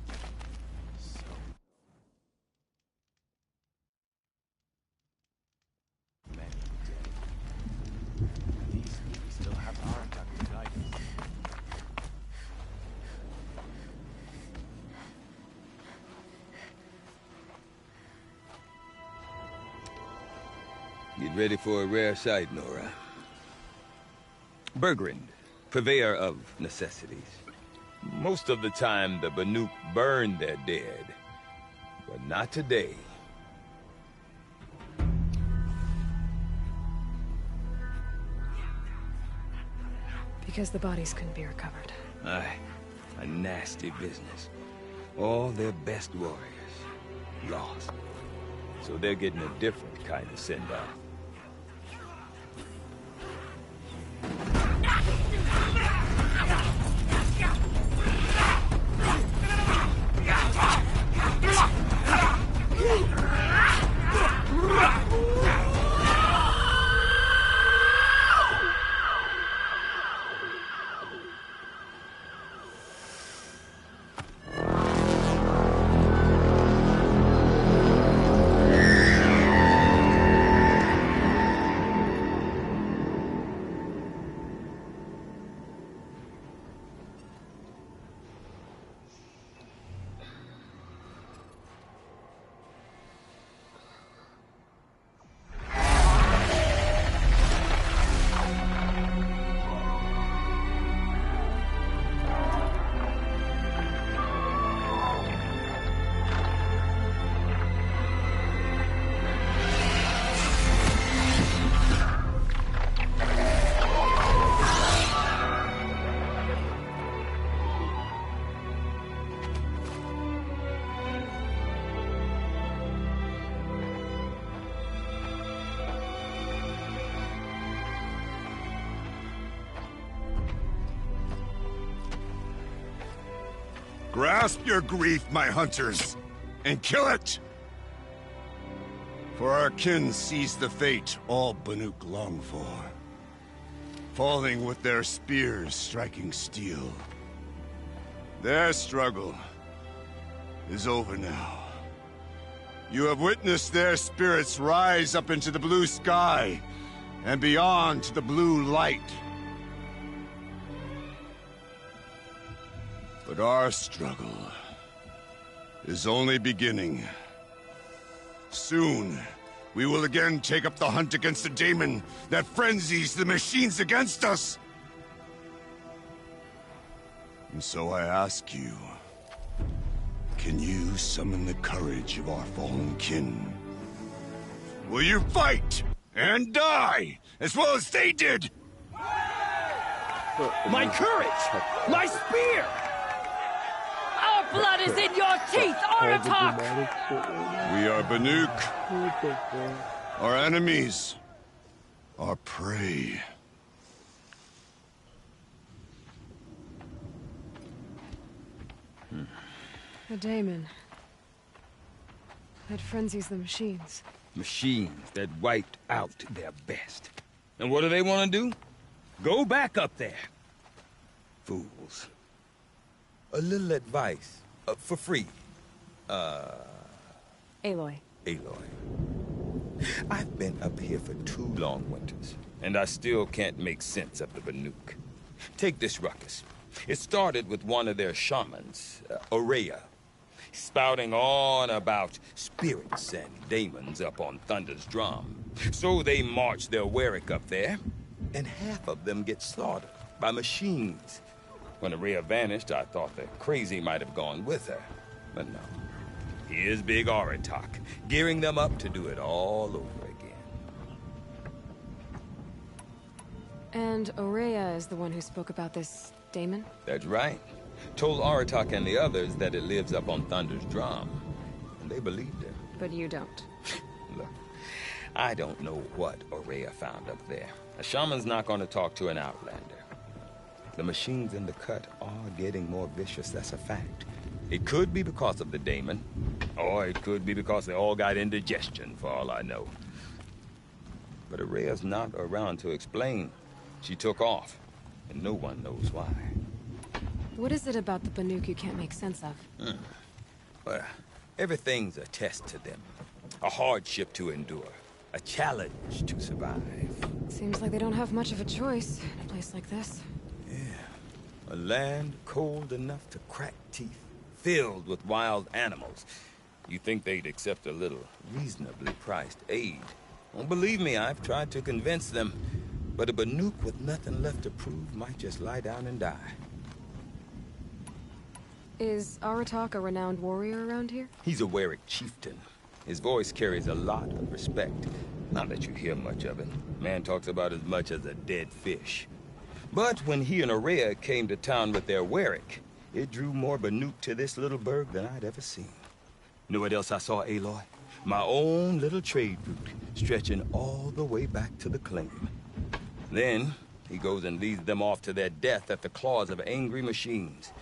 Get ready for a rare sight, Nora. Bergrand, purveyor of necessities. Most of the time, the Banuk burn their dead. But not today. Because the bodies couldn't be recovered. Aye. A nasty business. All their best warriors lost. So they're getting a different kind of send-off. Grasp your grief, my hunters, and kill it! For our kin sees the fate all Banuk long for. Falling with their spears striking steel. Their struggle is over now. You have witnessed their spirits rise up into the blue sky, and beyond to the blue light. But our struggle is only beginning. Soon, we will again take up the hunt against the daemon that frenzies the machines against us. And so I ask you, can you summon the courage of our fallen kin? Will you fight and die as well as they did? My courage! My spear! Our blood is in your teeth, Aratak! We are Banuk. Our enemies. Our prey. The daemon. That frenzies the machines. Machines that wiped out their best. And what do they want to do? Go back up there. Fools. A little advice. For free. Aloy. Aloy. I've been up here for 2 long winters, and I still can't make sense of the Banuk. Take this ruckus. It started with one of their shamans, Ourea, spouting on about spirits and daemons up on Thunder's drum. So they march their Warwick up there, and half of them get slaughtered by machines. When Ourea vanished, I thought the crazy might have gone with her. But no. Here's Big Aratak, gearing them up to do it all over again. And Ourea is the one who spoke about this daemon? That's right. Told Aratak and the others that it lives up on Thunder's drum. And they believed her. But you don't. Look, I don't know what Ourea found up there. A shaman's not going to talk to an outlander. The machines in the cut are getting more vicious, that's a fact. It could be because of the daemon, or it could be because they all got indigestion, for all I know. But Ourea's not around to explain. She took off, and no one knows why. What is it about the Banuk you can't make sense of? Well, everything's a test to them. A hardship to endure. A challenge to survive. Seems like they don't have much of a choice in a place like this. Yeah. A land cold enough to crack teeth, filled with wild animals. You think they'd accept a little reasonably priced aid. Don't believe me, I've tried to convince them. But a Banuk with nothing left to prove might just lie down and die. Is Aratak a renowned warrior around here? He's a Warwick chieftain. His voice carries a lot of respect. Not that you hear much of it. Man talks about as much as a dead fish. But when he and Ourea came to town with their Warwick, It drew more Banuk to this little burg than I'd ever seen. Know what else I saw, Aloy? My own little trade route, stretching all the way back to the claim. Then, he goes and leads them off to their death at the claws of angry machines.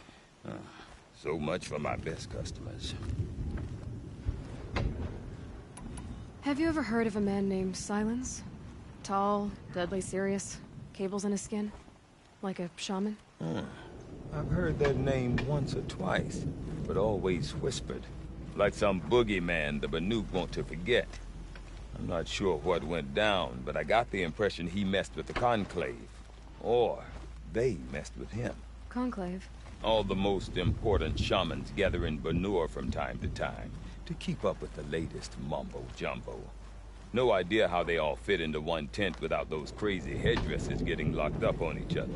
So much for my best customers. Have you ever heard of a man named Silence? Tall, deadly serious, cables in his skin? Like a shaman? I've heard that name once or twice, but always whispered. Like some boogeyman the Banuk want to forget. I'm not sure what went down, but I got the impression he messed with the Conclave. Or they messed with him. Conclave? All the most important shamans gather in Banur from time to time to keep up with the latest mumbo-jumbo. No idea how they all fit into one tent without those crazy headdresses getting locked up on each other.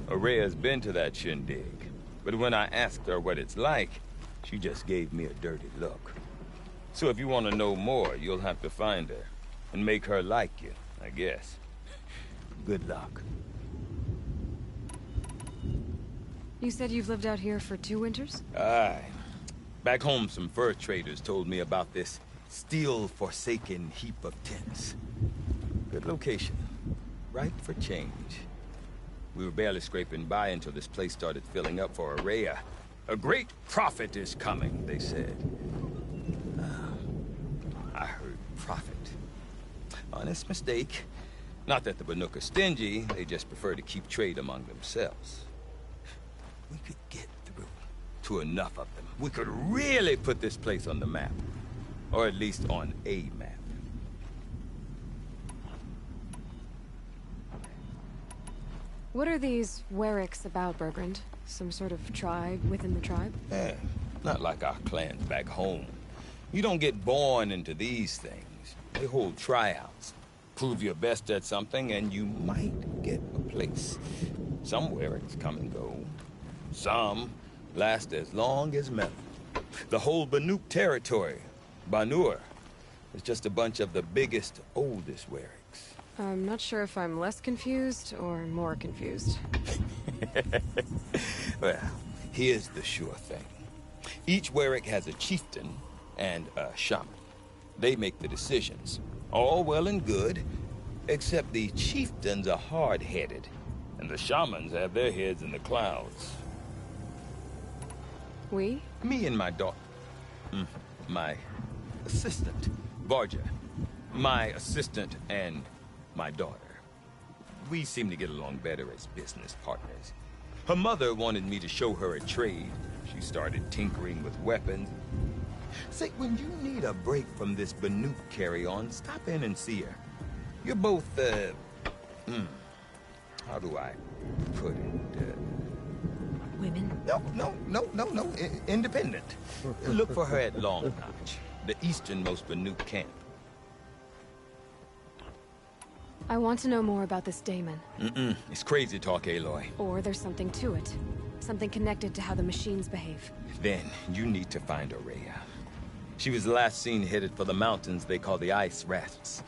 Araya's been to that shindig, but when I asked her what it's like, she just gave me a dirty look. So if you want to know more, you'll have to find her and make her like you, I guess. Good luck. You said you've lived out here for 2 winters? Aye. Back home, some fur traders told me about this steel-forsaken heap of tents. Good location. Right for change. We were barely scraping by until this place started filling up for Araya. A great prophet is coming, they said. I heard prophet. Honest mistake. Not that the Banuk are stingy, they just prefer to keep trade among themselves. We could get through to enough of them. We could really put this place on the map. Or at least on a map. What are these Werricks about, Bergrand? Some sort of tribe within the tribe? Not like our clans back home. You don't get born into these things. They hold tryouts. Prove your best at something and you might get a place. Some Werricks come and go. Some last as long as metal. The whole Banuk territory, Banur, is just a bunch of the biggest, oldest Werricks. I'm not sure if I'm less confused or more confused. Well, here's the sure thing. Each Werrick has a chieftain and a shaman. They make the decisions. All well and good, except the chieftains are hard-headed, and the shamans have their heads in the clouds. We? Me and my daughter. My assistant, Varja. My assistant and my daughter. We seem to get along better as business partners. Her mother wanted me to show her a trade. She started tinkering with weapons. Say, when you need a break from this Banuk carry-on, stop in and see her. You're both, how do I put it? Women? No. Independent. Look for her at Long Notch, the easternmost Banuk camp. I want to know more about this Daemon. It's crazy talk, Aloy. Or there's something to it. Something connected to how the machines behave. Then you need to find Araya. She was last seen headed for the mountains they call the Ice Rafts.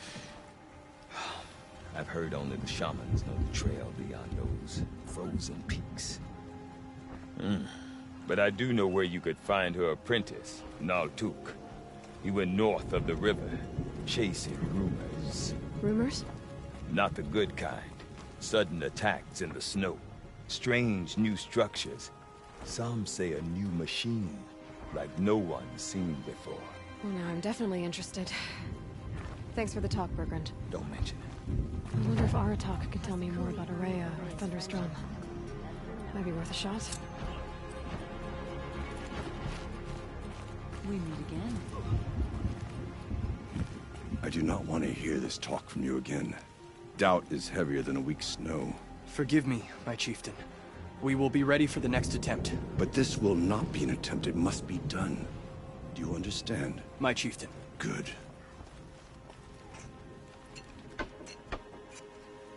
I've heard only the shamans know the trail beyond those frozen peaks. But I do know where you could find her apprentice, Naltuk. He went north of the river, chasing rumors. Rumors? Not the good kind. Sudden attacks in the snow. Strange new structures. Some say a new machine, like no one's seen before. Well, now I'm definitely interested. Thanks for the talk, Bergrand. Don't mention it. I wonder if Aratak can tell me more about Araya or Thunder's Drum. Might be worth a shot. We meet again. I do not want to hear this talk from you again. Doubt is heavier than a week's snow. Forgive me, my chieftain. We will be ready for the next attempt. But this will not be an attempt. It must be done. Do you understand? My chieftain. Good.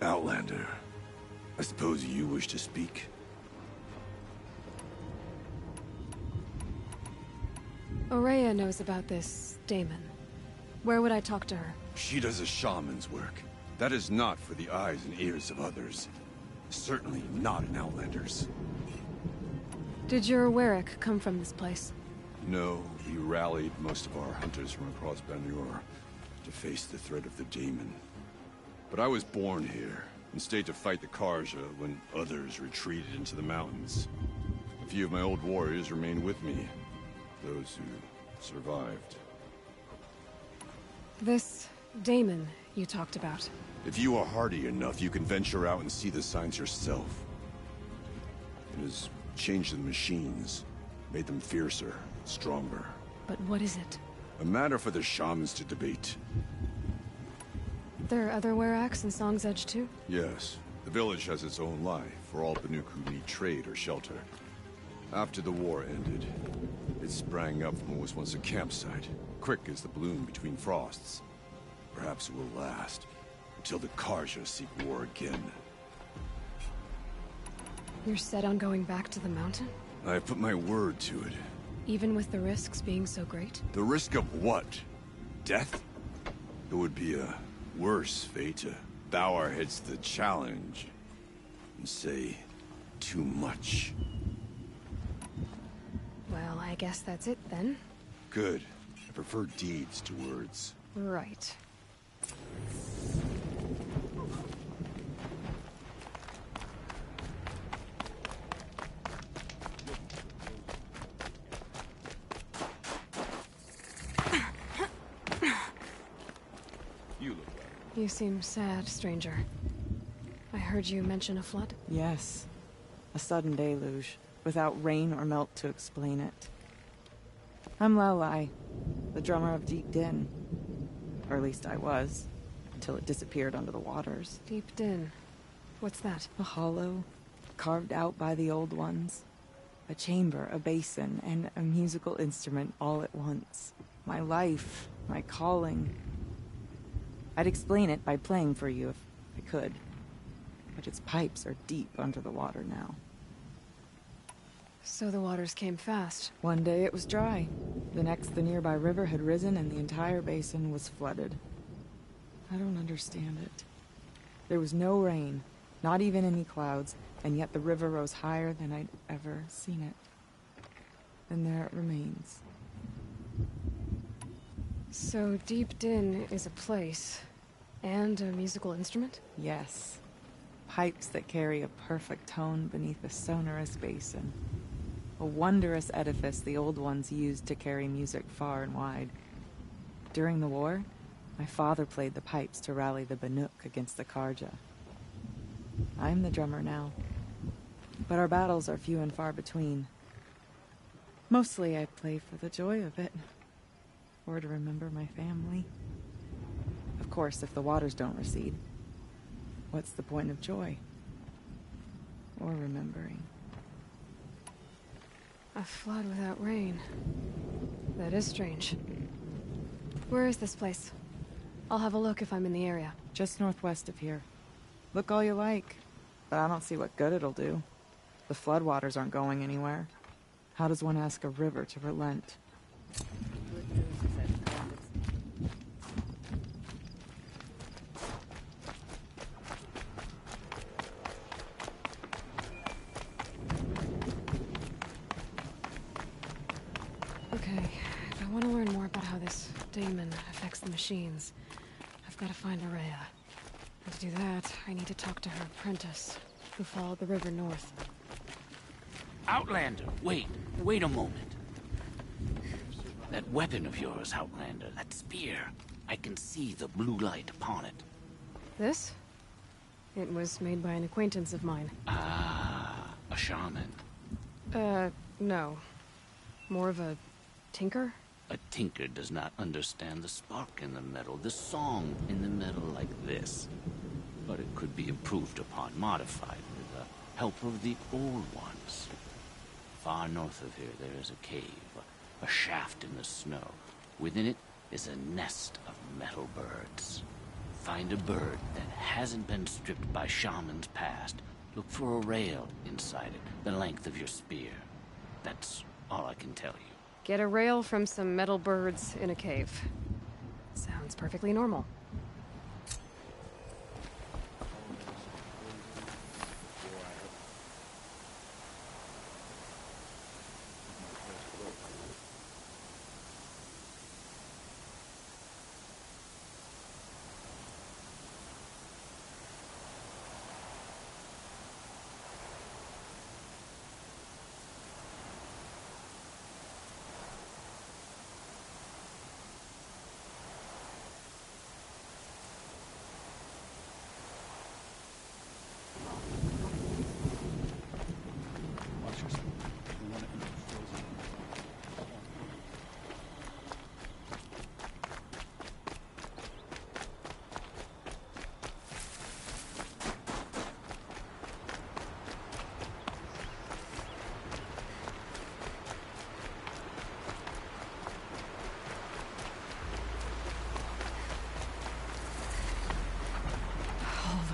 Outlander, I suppose you wish to speak? Araya knows about this Daemon. Where would I talk to her? She does a shaman's work. That is not for the eyes and ears of others. Certainly not an Outlander's. Did your Warwick come from this place? No, he rallied most of our hunters from across Banur to face the threat of the Demon. But I was born here, and stayed to fight the Karja when others retreated into the mountains. A few of my old warriors remained with me, those who survived. This Damon you talked about. If you are hardy enough, you can venture out and see the signs yourself. It has changed the machines, made them fiercer, stronger. But what is it? A matter for the shamans to debate. There are other Weraks in Song's Edge too? Yes. The village has its own life for all Banuk who need trade or shelter. After the war ended, it sprang up from what was once a campsite, quick as the bloom between frosts. Perhaps it will last, until the Karja seek war again. You're set on going back to the mountain? I have put my word to it. Even with the risks being so great? The risk of what? Death? It would be a worse fate to bow our heads to the challenge and say too much. Well, I guess that's it then. Good. I prefer deeds to words. Right. You seem sad, stranger. I heard you mention a flood? Yes. A sudden deluge, without rain or melt to explain it. I'm Lelai, the drummer of Deep Din. Or at least I was, until it disappeared under the waters. Deep Din? What's that? A hollow, carved out by the old ones. A chamber, a basin, and a musical instrument all at once. My life, my calling. I'd explain it by playing for you if I could. But its pipes are deep under the water now. So the waters came fast. One day it was dry. The next, the nearby river had risen and the entire basin was flooded. I don't understand it. There was no rain, not even any clouds, and yet the river rose higher than I'd ever seen it. And there it remains. So Deep Din is a place, and a musical instrument? Yes. Pipes that carry a perfect tone beneath a sonorous basin. A wondrous edifice the old ones used to carry music far and wide. During the war, my father played the pipes to rally the Banuk against the Karja. I'm the drummer now. But our battles are few and far between. Mostly I play for the joy of it. Or to remember my family. Of course, if the waters don't recede, what's the point of joy? Or remembering? A flood without rain. That is strange. Where is this place? I'll have a look if I'm in the area. Just northwest of here. Look all you like, but I don't see what good it'll do. The floodwaters aren't going anywhere. How does one ask a river to relent? Okay, if I want to learn more about how this Daemon affects the machines, I've got to find Araya. And to do that, I need to talk to her apprentice, who followed the river north. Outlander, wait a moment. That weapon of yours, Outlander, that spear, I can see the blue light upon it. This? It was made by an acquaintance of mine. Ah, a shaman. No. More of a tinker? A tinker does not understand the spark in the metal, the song in the metal like this. But it could be improved upon, modified with the help of the old ones. Far north of here there is a cave, a shaft in the snow. Within it is a nest of metal birds. Find a bird that hasn't been stripped by shamans past. Look for a rail inside it, the length of your spear. That's all I can tell you. Get a rail from some metal birds in a cave. Sounds perfectly normal.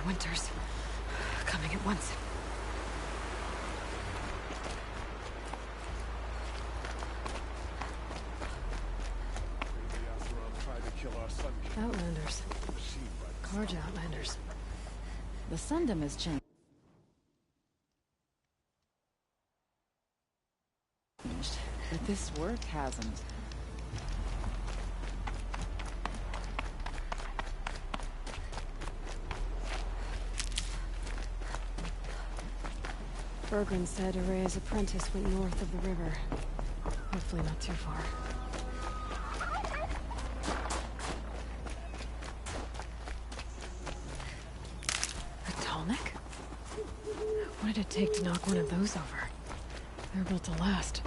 Winters. Coming at once. Outlanders. Carja Outlanders. The Sundom has changed. But this work hasn't. Bergren said Araya's apprentice went north of the river. Hopefully not too far. A Tallneck? What did it take to knock one of those over? They're built to last.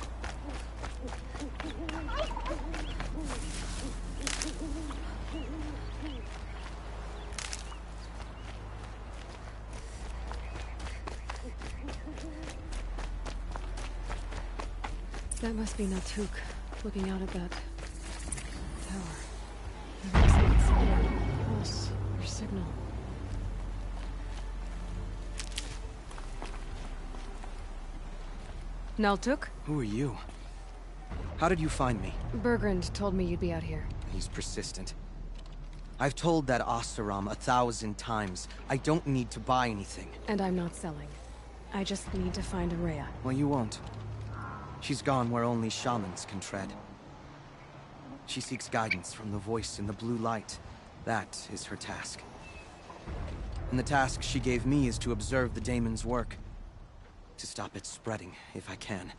That must be Natuk, looking out at that tower. Maybe it's a pulse or signal. Naltuk? Who are you? How did you find me? Bergrand told me you'd be out here. He's persistent. I've told that Oseram 1,000 times. I don't need to buy anything. And I'm not selling. I just need to find Araya. Well, you won't. She's gone where only shamans can tread. She seeks guidance from the voice in the blue light. That is her task. And the task she gave me is to observe the daemon's work. To stop it spreading, if I can.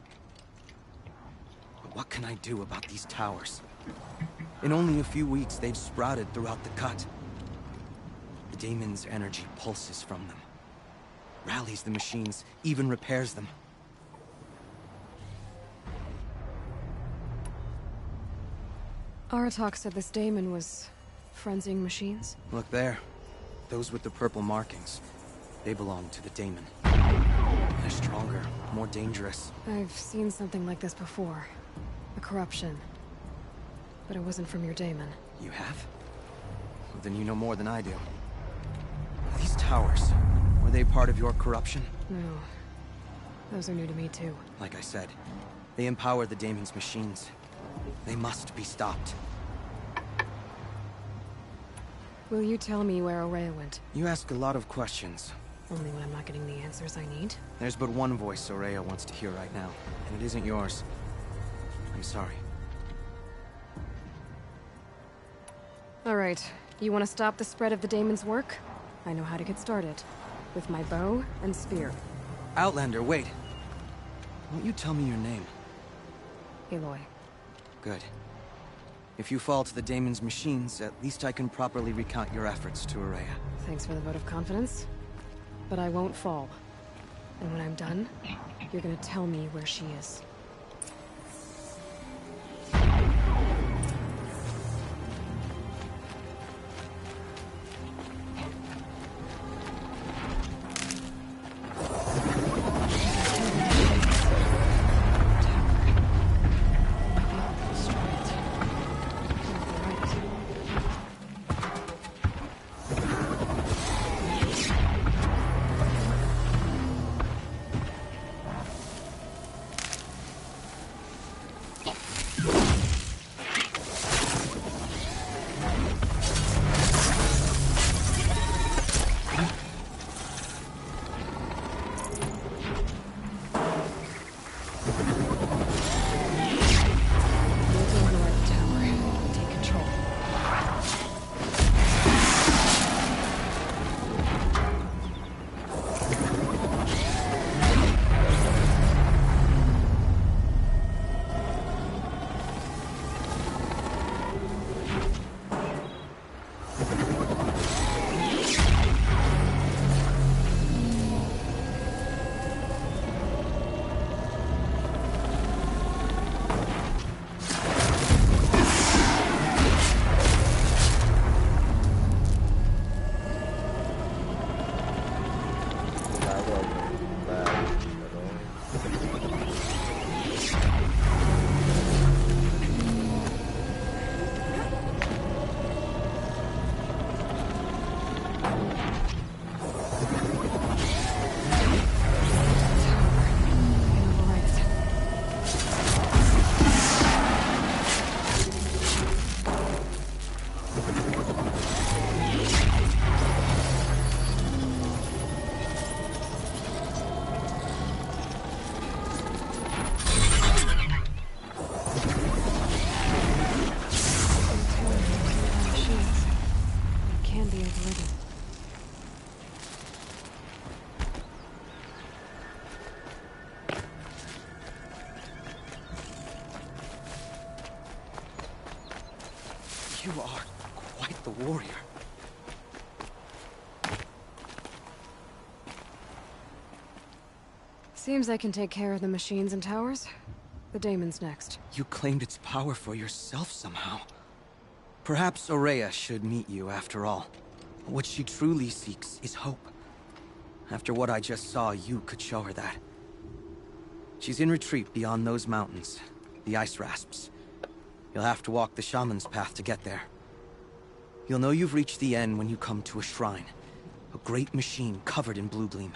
But what can I do about these towers? In only a few weeks, they've sprouted throughout the cut. The daemon's energy pulses from them. Rallies the machines, even repairs them. Aratak said this daemon was frenzying machines. Look there. Those with the purple markings. They belong to the daemon. They're stronger, more dangerous. I've seen something like this before. A corruption. But it wasn't from your daemon. You have? Well, then you know more than I do. These towers, were they part of your corruption? No. Those are new to me too. Like I said, they empower the daemon's machines. They must be stopped. Will you tell me where Araya went? You ask a lot of questions. Only when I'm not getting the answers I need. There's but one voice Araya wants to hear right now, and it isn't yours. I'm sorry. Alright, you want to stop the spread of the daemon's work? I know how to get started. With my bow and spear. Outlander, wait. Won't you tell me your name? Aloy. Good. If you fall to the daemon's machines, at least I can properly recount your efforts to Araya. Thanks for the vote of confidence. But I won't fall. And when I'm done, you're gonna tell me where she is. You are quite the warrior. Seems I can take care of the machines and towers. The daemon's next. You claimed its power for yourself somehow. Perhaps Ourea should meet you after all. What she truly seeks is hope. After what I just saw, you could show her that. She's in retreat beyond those mountains, the ice rasps. You'll have to walk the shaman's path to get there. You'll know you've reached the end when you come to a shrine. A great machine covered in blue gleam.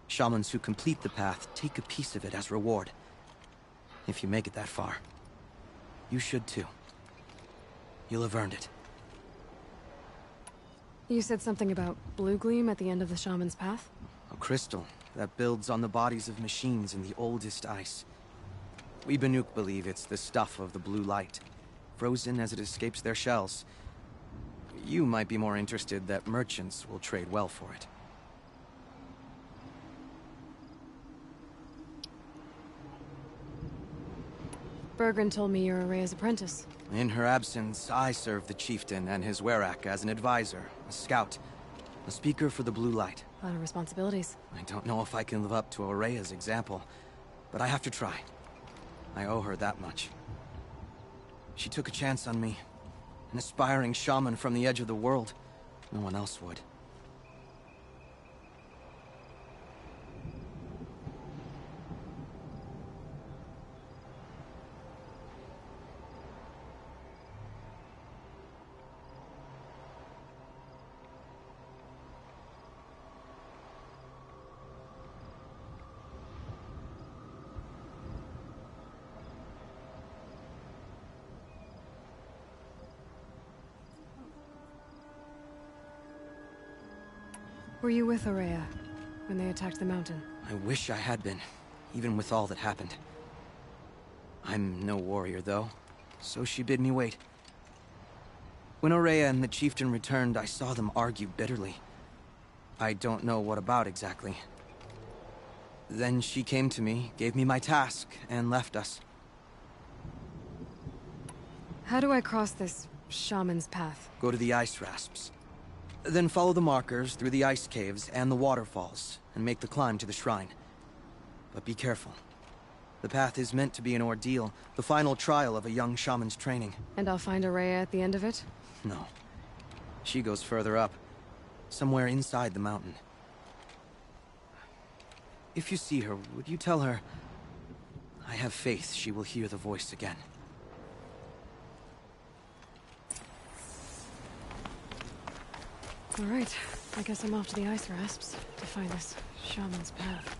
Shamans who complete the path take a piece of it as reward. If you make it that far, you should too. You'll have earned it. You said something about blue gleam at the end of the shaman's path? A crystal that builds on the bodies of machines in the oldest ice. We Banuk believe it's the stuff of the blue light, frozen as it escapes their shells. You might be more interested that merchants will trade well for it. Bergren told me you're Ourea's apprentice. In her absence, I serve the chieftain and his werak as an advisor, a scout, a speaker for the blue light. A lot of responsibilities. I don't know if I can live up to Ourea's example, but I have to try. I owe her that much. She took a chance on me. An aspiring shaman from the edge of the world. No one else would. Were you with Ourea when they attacked the mountain? I wish I had been, even with all that happened. I'm no warrior, though, so she bid me wait. When Ourea and the chieftain returned, I saw them argue bitterly. I don't know what about exactly. Then she came to me, gave me my task, and left us. How do I cross this shaman's path? Go to the ice rasps. Then follow the markers through the ice caves and the waterfalls, and make the climb to the shrine. But be careful. The path is meant to be an ordeal, the final trial of a young shaman's training. And I'll find Ourea at the end of it? No. She goes further up, somewhere inside the mountain. If you see her, would you tell her... I have faith she will hear the voice again. All right, I guess I'm off to the ice rasps to find this shaman's path.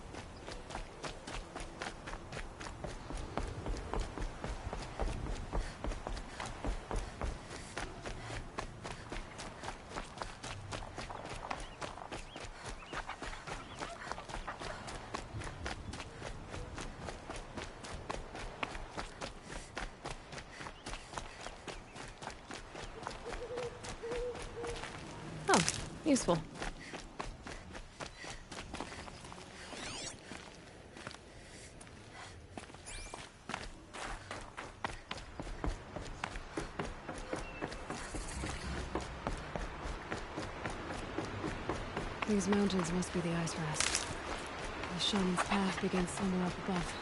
Useful. These mountains must be the ice rasps. The shaman's path begins somewhere up above.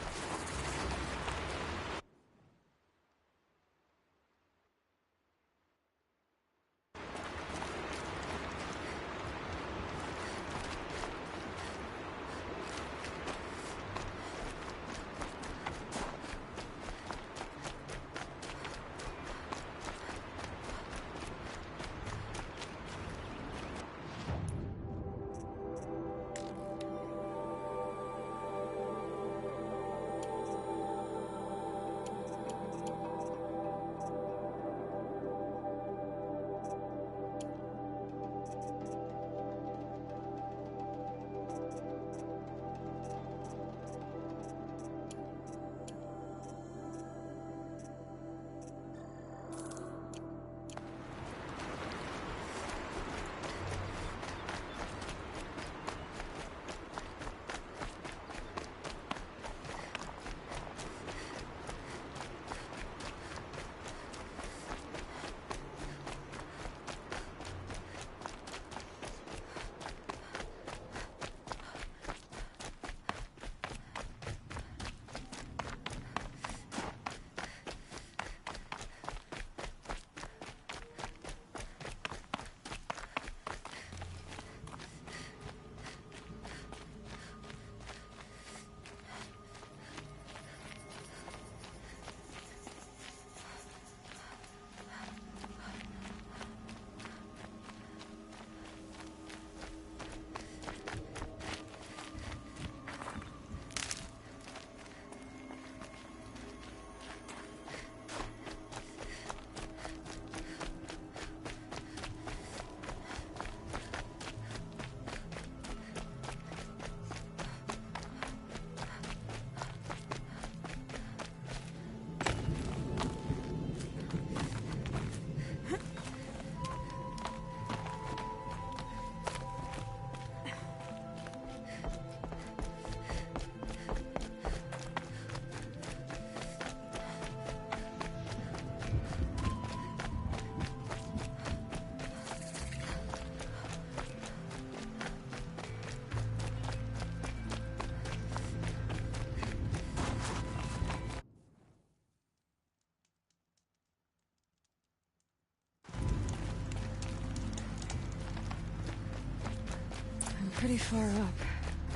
pretty far up.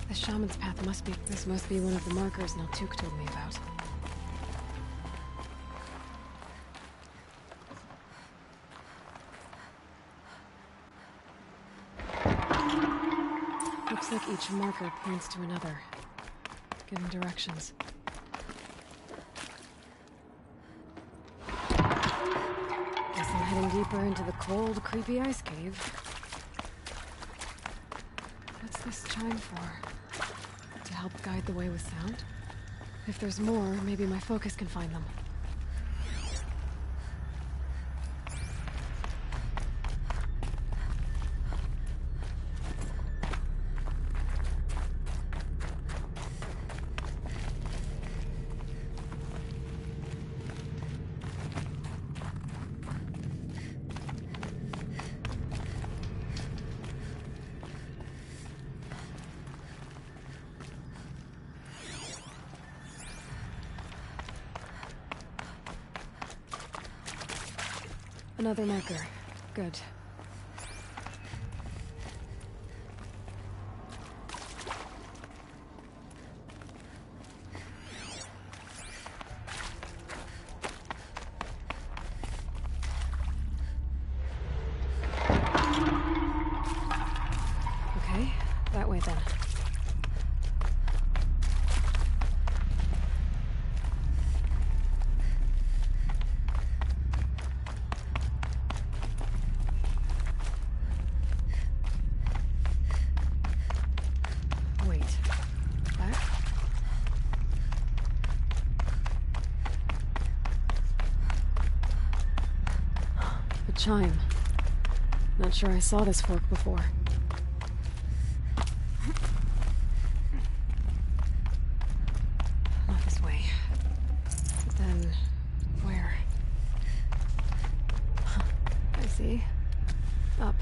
The shaman's path must be... This must be one of the markers Naltuk told me about. Looks like each marker points to another, giving directions. Guess I'm heading deeper into the cold, creepy ice cave. What's this chime for? To help guide the way with sound? If there's more, maybe my focus can find them. Another marker. Good. Okay, that way then. Chime. Not sure I saw this fork before. Not this way. But then, where? I see. Up.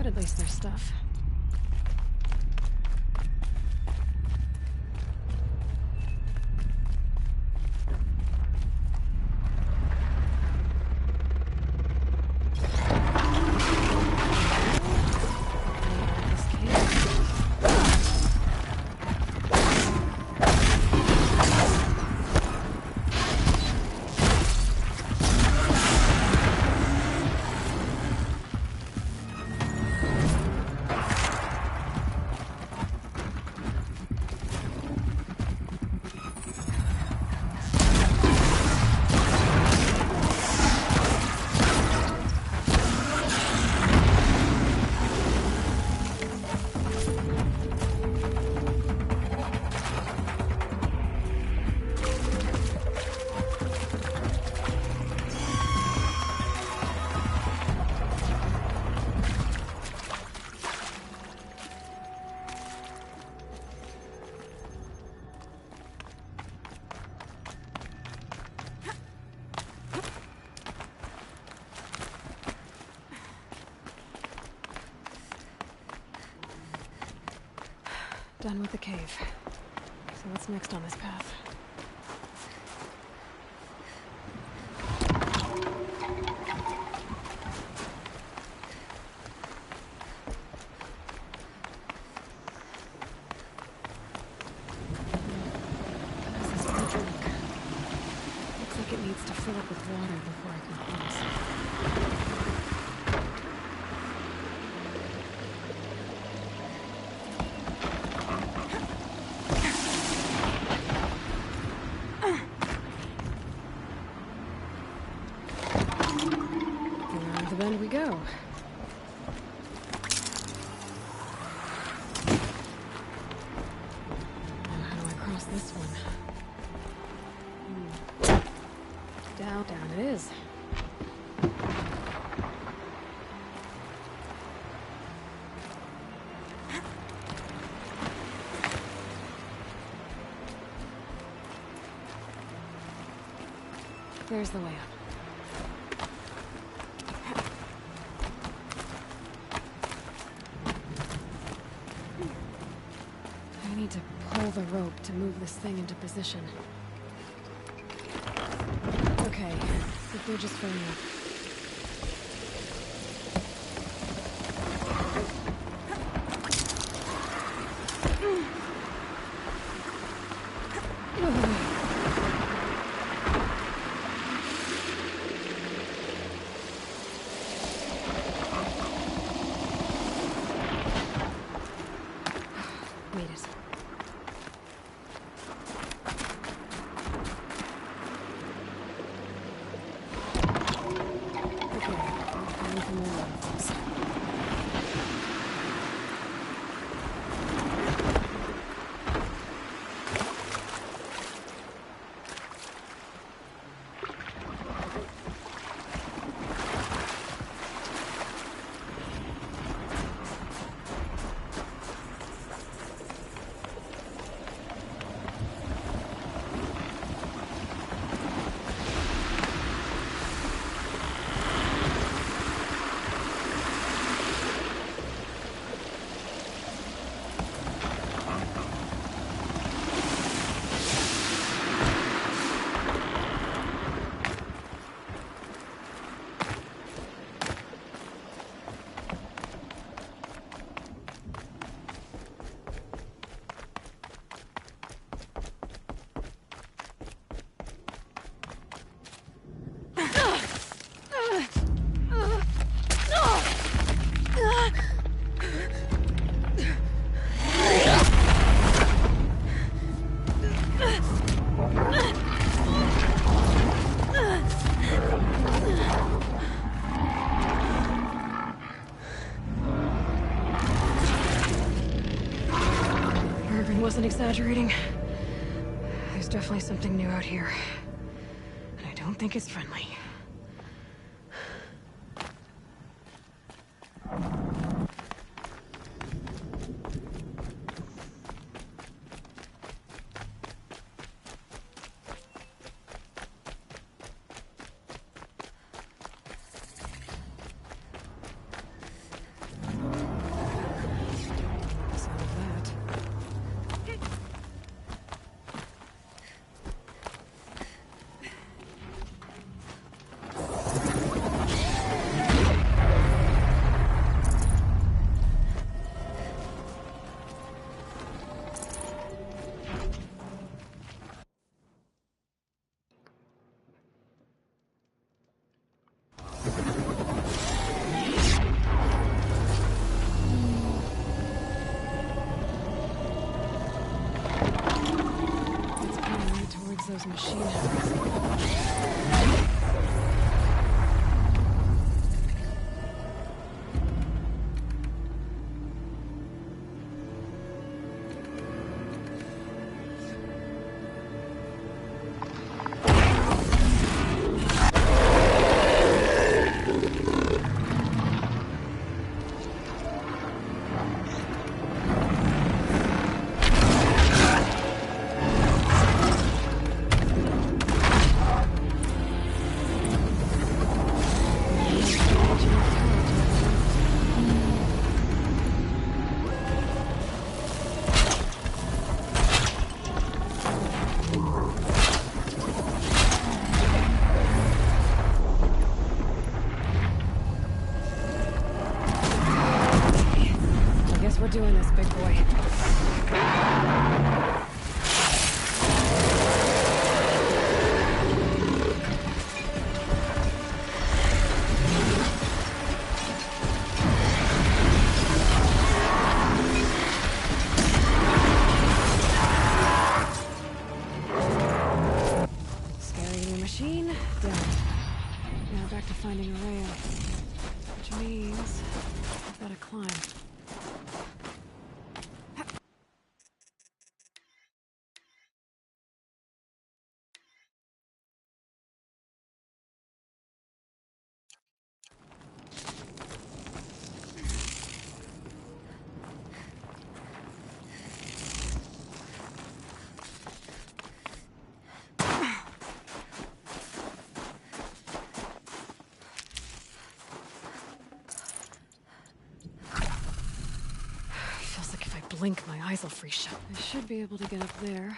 At least there's stuff. Done with the cave. So what's next on this path? How's this bridge look? Looks like it needs to fill up with water before I can cross. Then we go. Now how do I cross this one? Down it is. There's the way up. I need to pull the rope to move this thing into position. Okay, the bridge is firm enough. Made it. Wasn't exaggerating. There's definitely something new out here. And I don't think it's friendly. Those machine heads. blink, my eyes will freeze shut. I should be able to get up there.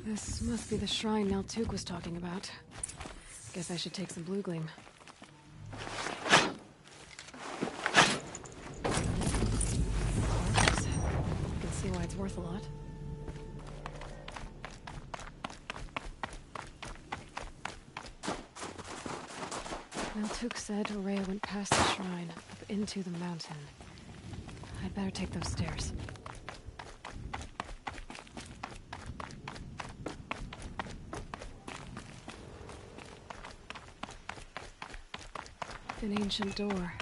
This must be the shrine Naltuk was talking about. Guess I should take some blue gleam. You can see why it's worth a lot. Naltuk said Ourea went past the shrine, up into the mountain. I'd better take those stairs. An ancient door.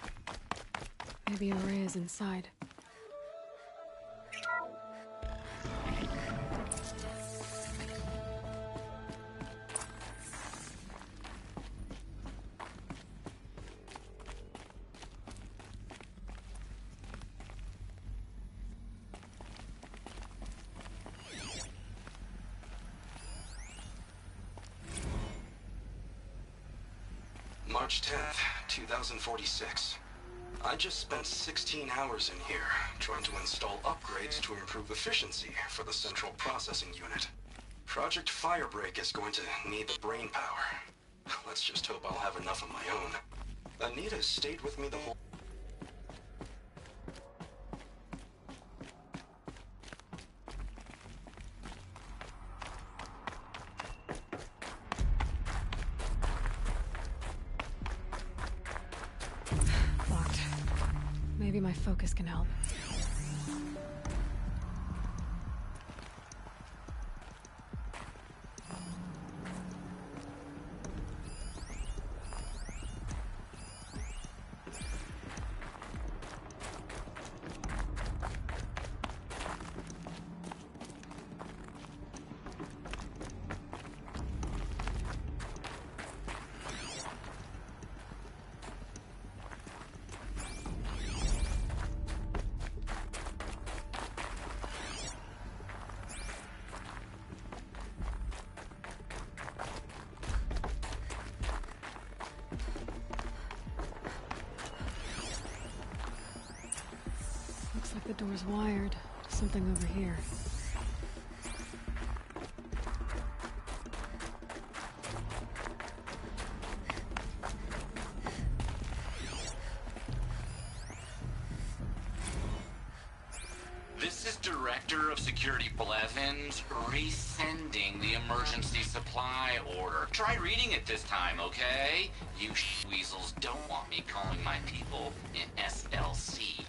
Maybe Ourea's inside. March 10th, 2046. I just spent 16 hours in here, trying to install upgrades to improve efficiency for the central processing unit. Project Firebreak is going to need the brain power. Let's just hope I'll have enough of my own. Anita stayed with me the whole... Locked. Maybe my focus can help. Looks like the door's wired to something over here. This is Director of Security Blevins resending the emergency supply order. Try reading it this time, okay? You weasels don't want me calling my people in SLC.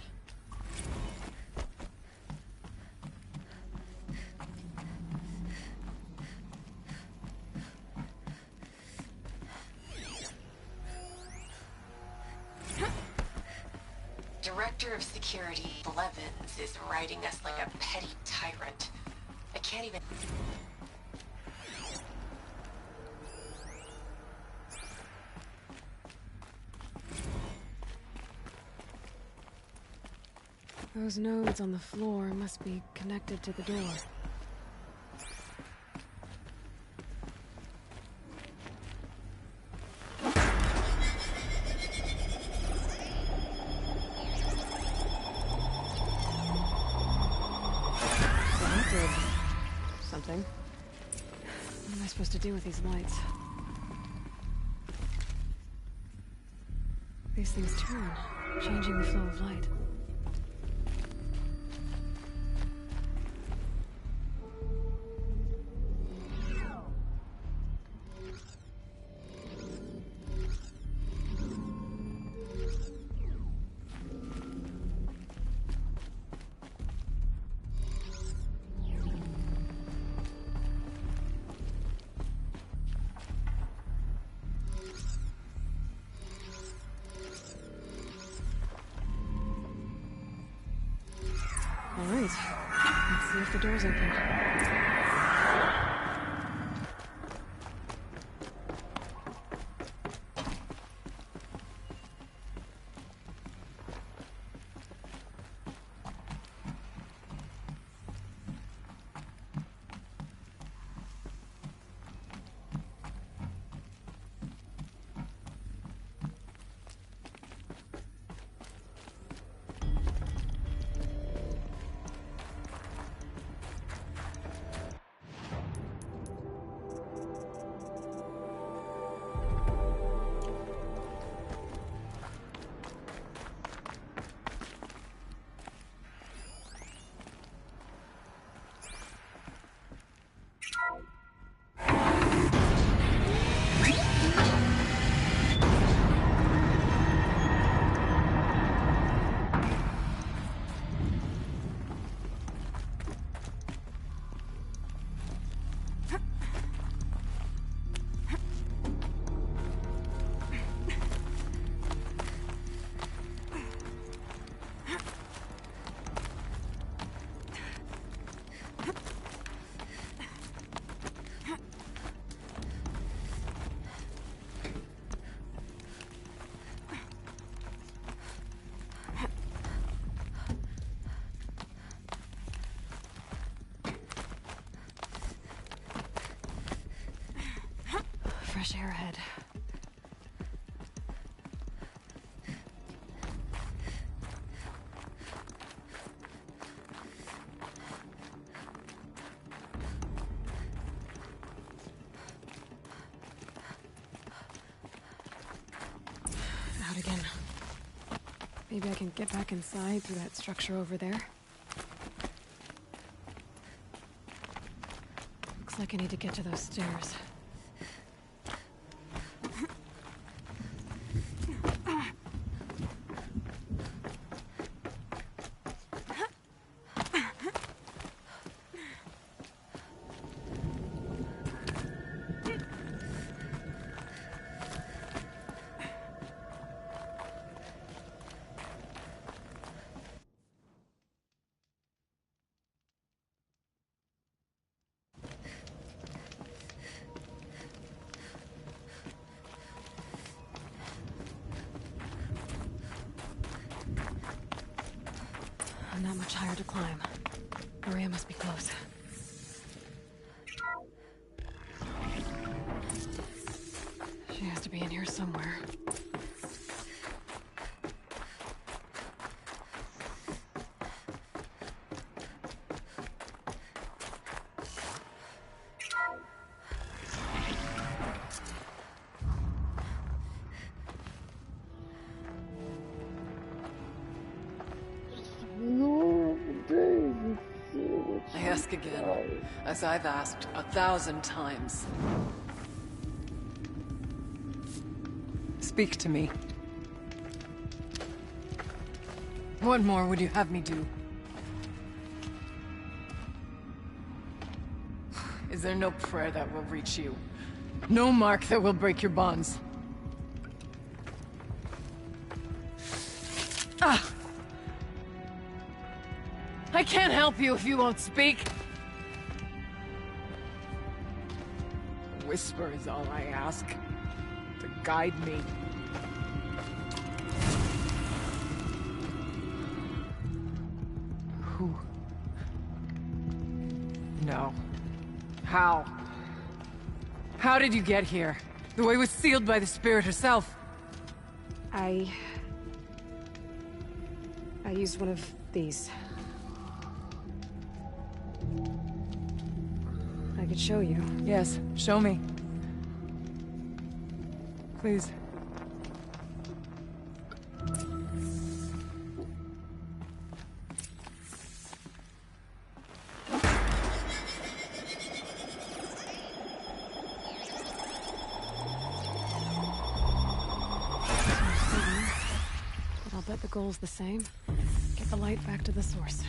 Director of Security Blevins is writing us like a petty tyrant. I can't even... Those nodes on the floor must be connected to the door. Something. What am I supposed to do with these lights? These things turn, changing the flow of light. if the door's open. Fresh air ahead. Out again. Maybe I can get back inside through that structure over there. Looks like I need to get to those stairs. Not much higher to climb. Maria must be close. She has to be in here somewhere. I ask again, as I've asked 1,000 times. Speak to me. What more would you have me do? Is there no prayer that will reach you? No mark that will break your bonds? Ah! I can't help you if you won't speak. A whisper is all I ask. To guide me. Who? No. How? How did you get here? The way was sealed by the spirit herself. I used one of these. I could show you. Yes, show me. Please. But I'll bet the goal's the same. Get the light back to the source.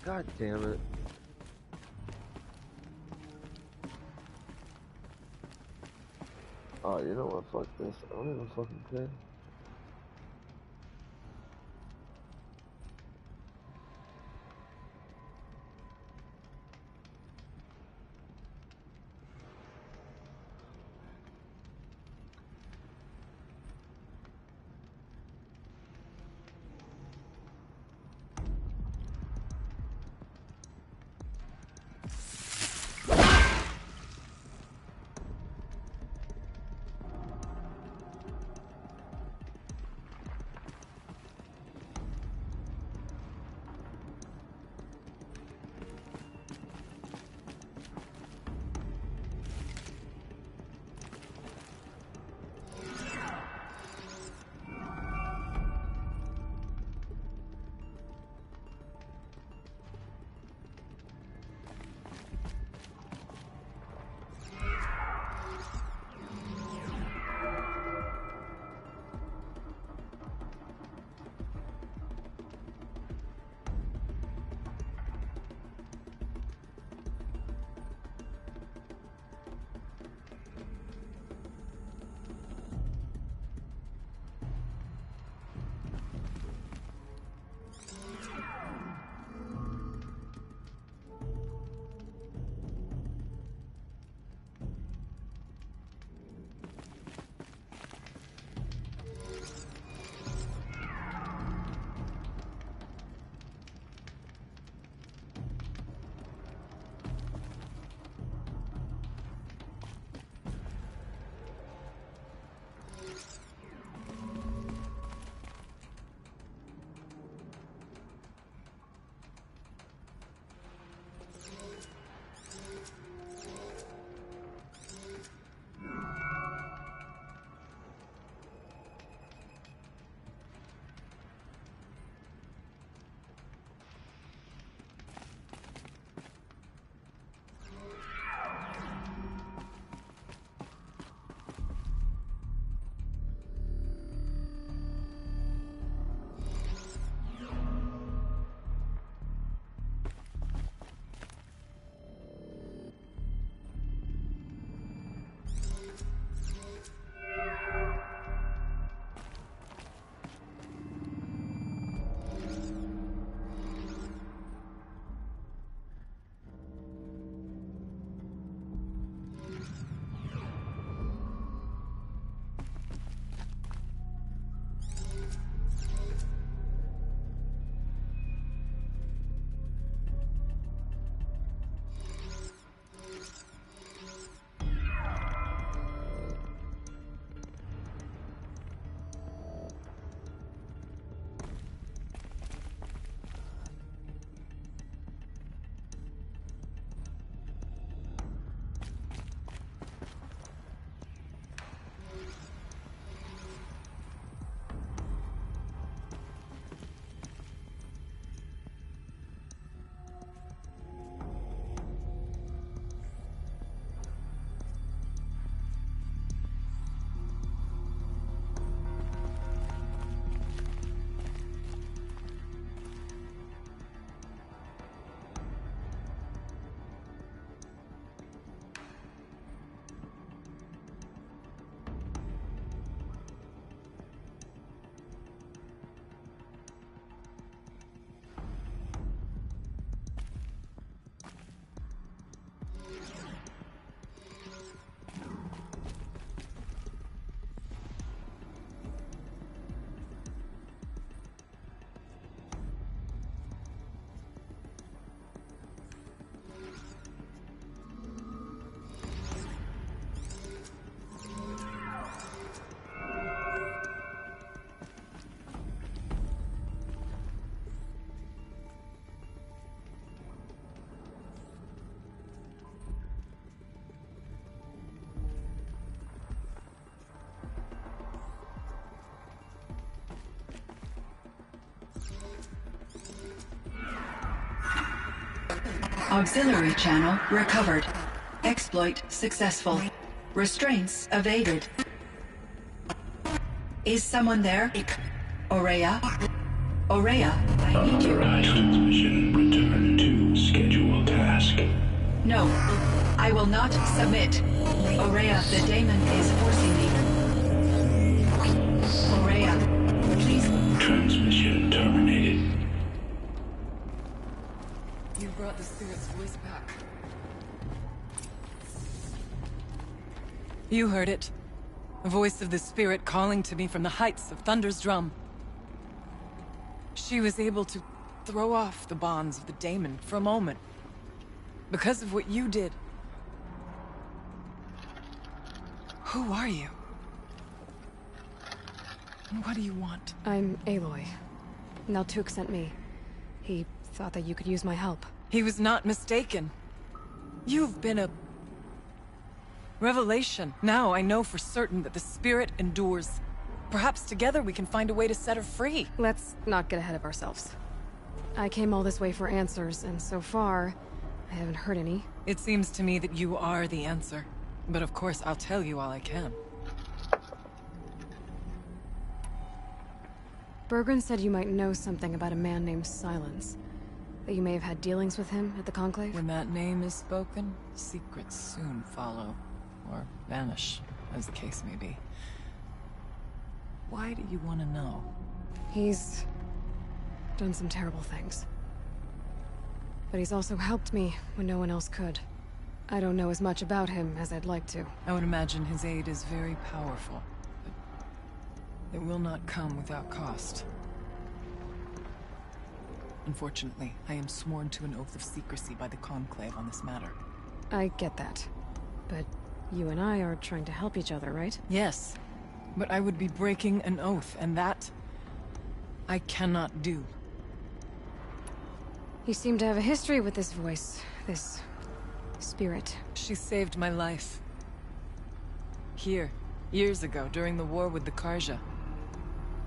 God damn it. Oh, you know what? Fuck this. I don't even fucking care. Auxiliary channel recovered. Exploit successful. Restraints evaded. Is someone there? Ourea? Ourea, I need you. Transmission returned. No, I will not submit. Ourea, the daemon is forcing me. Ourea, please. Transmission terminated. You brought the spirit's voice back. You heard it. The voice of the spirit calling to me from the heights of Thunder's Drum. She was able to throw off the bonds of the daemon for a moment. Because of what you did. Who are you? And what do you want? I'm Aloy. Naltuk sent me. He thought that you could use my help. He was not mistaken. You've been a revelation. Now I know for certain that the spirit endures. Perhaps together we can find a way to set her free. Let's not get ahead of ourselves. I came all this way for answers, and so far, I haven't heard any. It seems to me that you are the answer. But of course, I'll tell you all I can. Bergren said you might know something about a man named Silence. That you may have had dealings with him at the Conclave? When that name is spoken, secrets soon follow. Or vanish, as the case may be. Why do you want to know? He's done some terrible things. But he's also helped me when no one else could. I don't know as much about him as I'd like to. I would imagine his aid is very powerful. But it will not come without cost. Unfortunately, I am sworn to an oath of secrecy by the Conclave on this matter. I get that. But you and I are trying to help each other, right? Yes. But I would be breaking an oath, and that I cannot do. You seem to have a history with this voice, this spirit. She saved my life. Here, years ago, during the war with the Karja.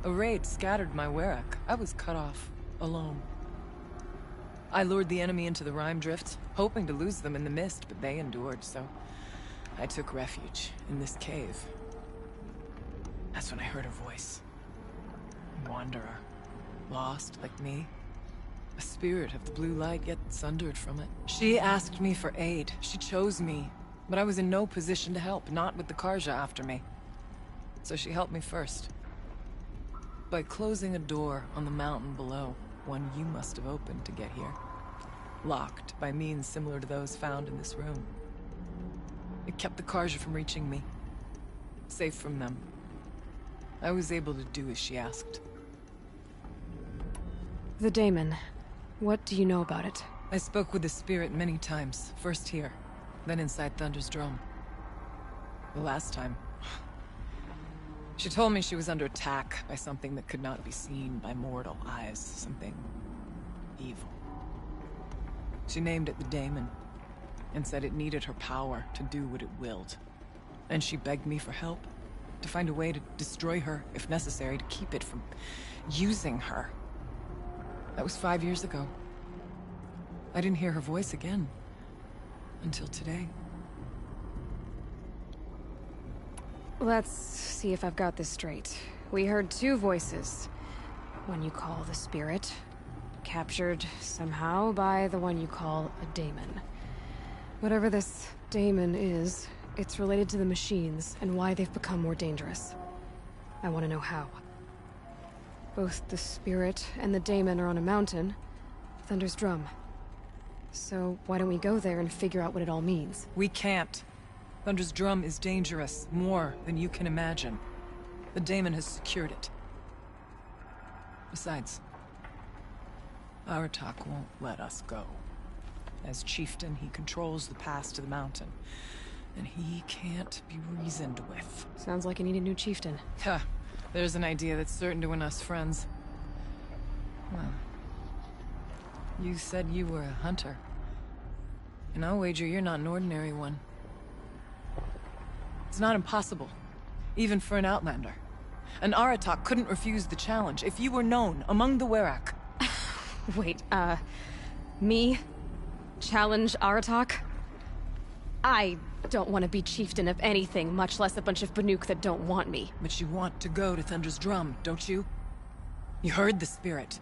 A raid scattered my Werak. I was cut off, alone. I lured the enemy into the Rime Drift, hoping to lose them in the mist, but they endured, so I took refuge in this cave. That's when I heard her voice. A wanderer. Lost, like me. A spirit of the blue light, yet sundered from it. She asked me for aid. She chose me. But I was in no position to help, not with the Karja after me. So she helped me first. By closing a door on the mountain below, one you must have opened to get here. Locked by means similar to those found in this room. It kept the Karja from reaching me. Safe from them. I was able to do as she asked. The daemon. What do you know about it? I spoke with the spirit many times. First here, then inside Thunder's Drum. The last time... She told me she was under attack by something that could not be seen by mortal eyes. Something... evil. She named it the daemon, and said it needed her power to do what it willed. And she begged me for help, to find a way to destroy her, if necessary, to keep it from using her. That was 5 years ago. I didn't hear her voice again. Until today. Let's see if I've got this straight. We heard two voices. One you call the spirit, captured somehow by the one you call a daemon. Whatever this daemon is, it's related to the machines and why they've become more dangerous. I want to know how. Both the spirit and the daemon are on a mountain, Thunder's Drum. So why don't we go there and figure out what it all means? We can't. Thunder's Drum is dangerous, more than you can imagine. The daemon has secured it. Besides, Aratak won't let us go. As chieftain, he controls the pass to the mountain. And he can't be reasoned with. Sounds like you need a new chieftain. Huh. There's an idea that's certain to win us friends. Well, you said you were a hunter. And I'll wager you're not an ordinary one. It's not impossible, even for an outlander. An Aratak couldn't refuse the challenge if you were known among the Werak. Wait, me? Challenge Aratak? I don't want to be chieftain of anything, much less a bunch of Banuk that don't want me. But you want to go to Thunder's Drum, don't you? You heard the spirit.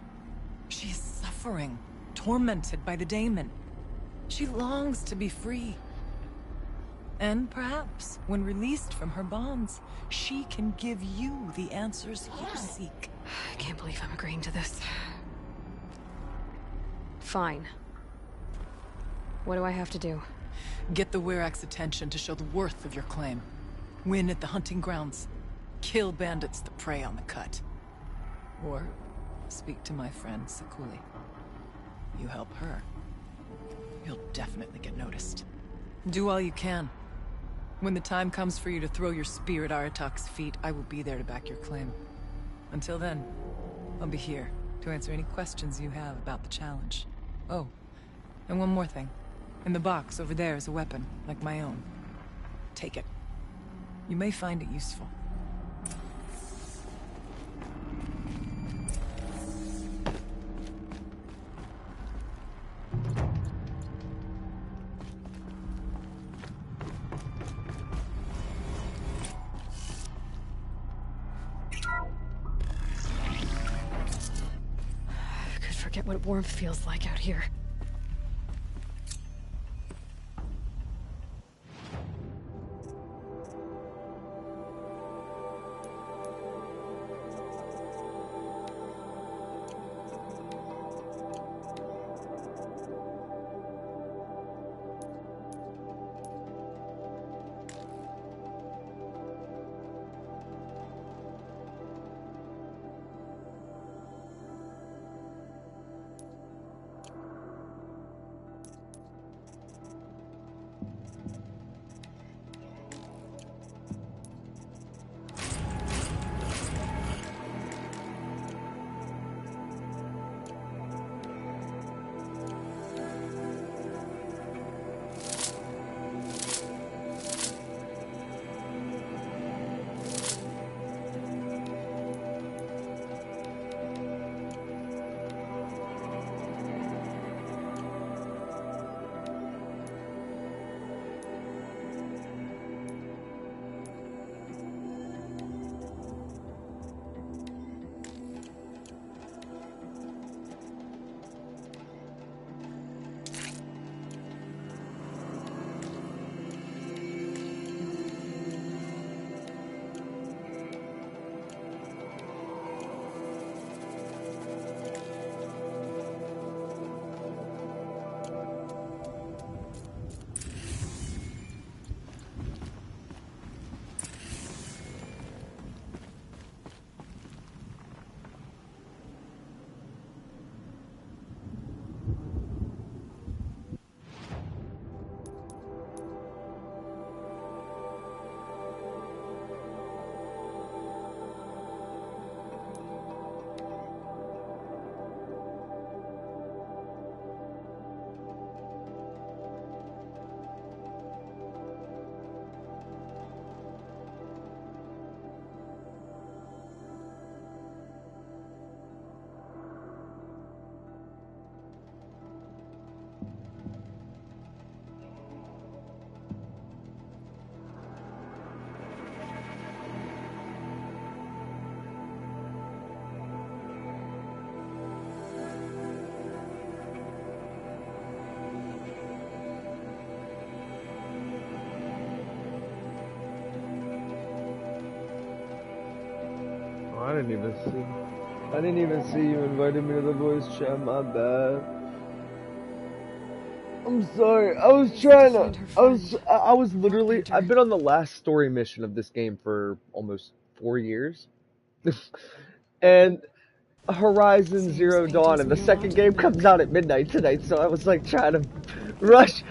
She is suffering, tormented by the daemon. She longs to be free. And perhaps, when released from her bonds, she can give you the answers you seek. I can't believe I'm agreeing to this. Fine. What do I have to do? Get the Werak's attention to show the worth of your claim. Win at the hunting grounds. Kill bandits that prey on the cut. Or speak to my friend Sakuli. You help her, you'll definitely get noticed. Do all you can. When the time comes for you to throw your spear at Aratak's feet, I will be there to back your claim. Until then, I'll be here to answer any questions you have about the challenge. Oh, and one more thing. In the box over there is a weapon, like my own. Take it. You may find it useful. I could forget what warmth feels like out here. I didn't even see you invited me to the voice chat, my bad. I'm sorry, I was trying to, I was literally, I've been on the last story mission of this game for almost 4 years. And Horizon Zero Dawn, and the second game comes out at midnight tonight, so I was like trying to rush.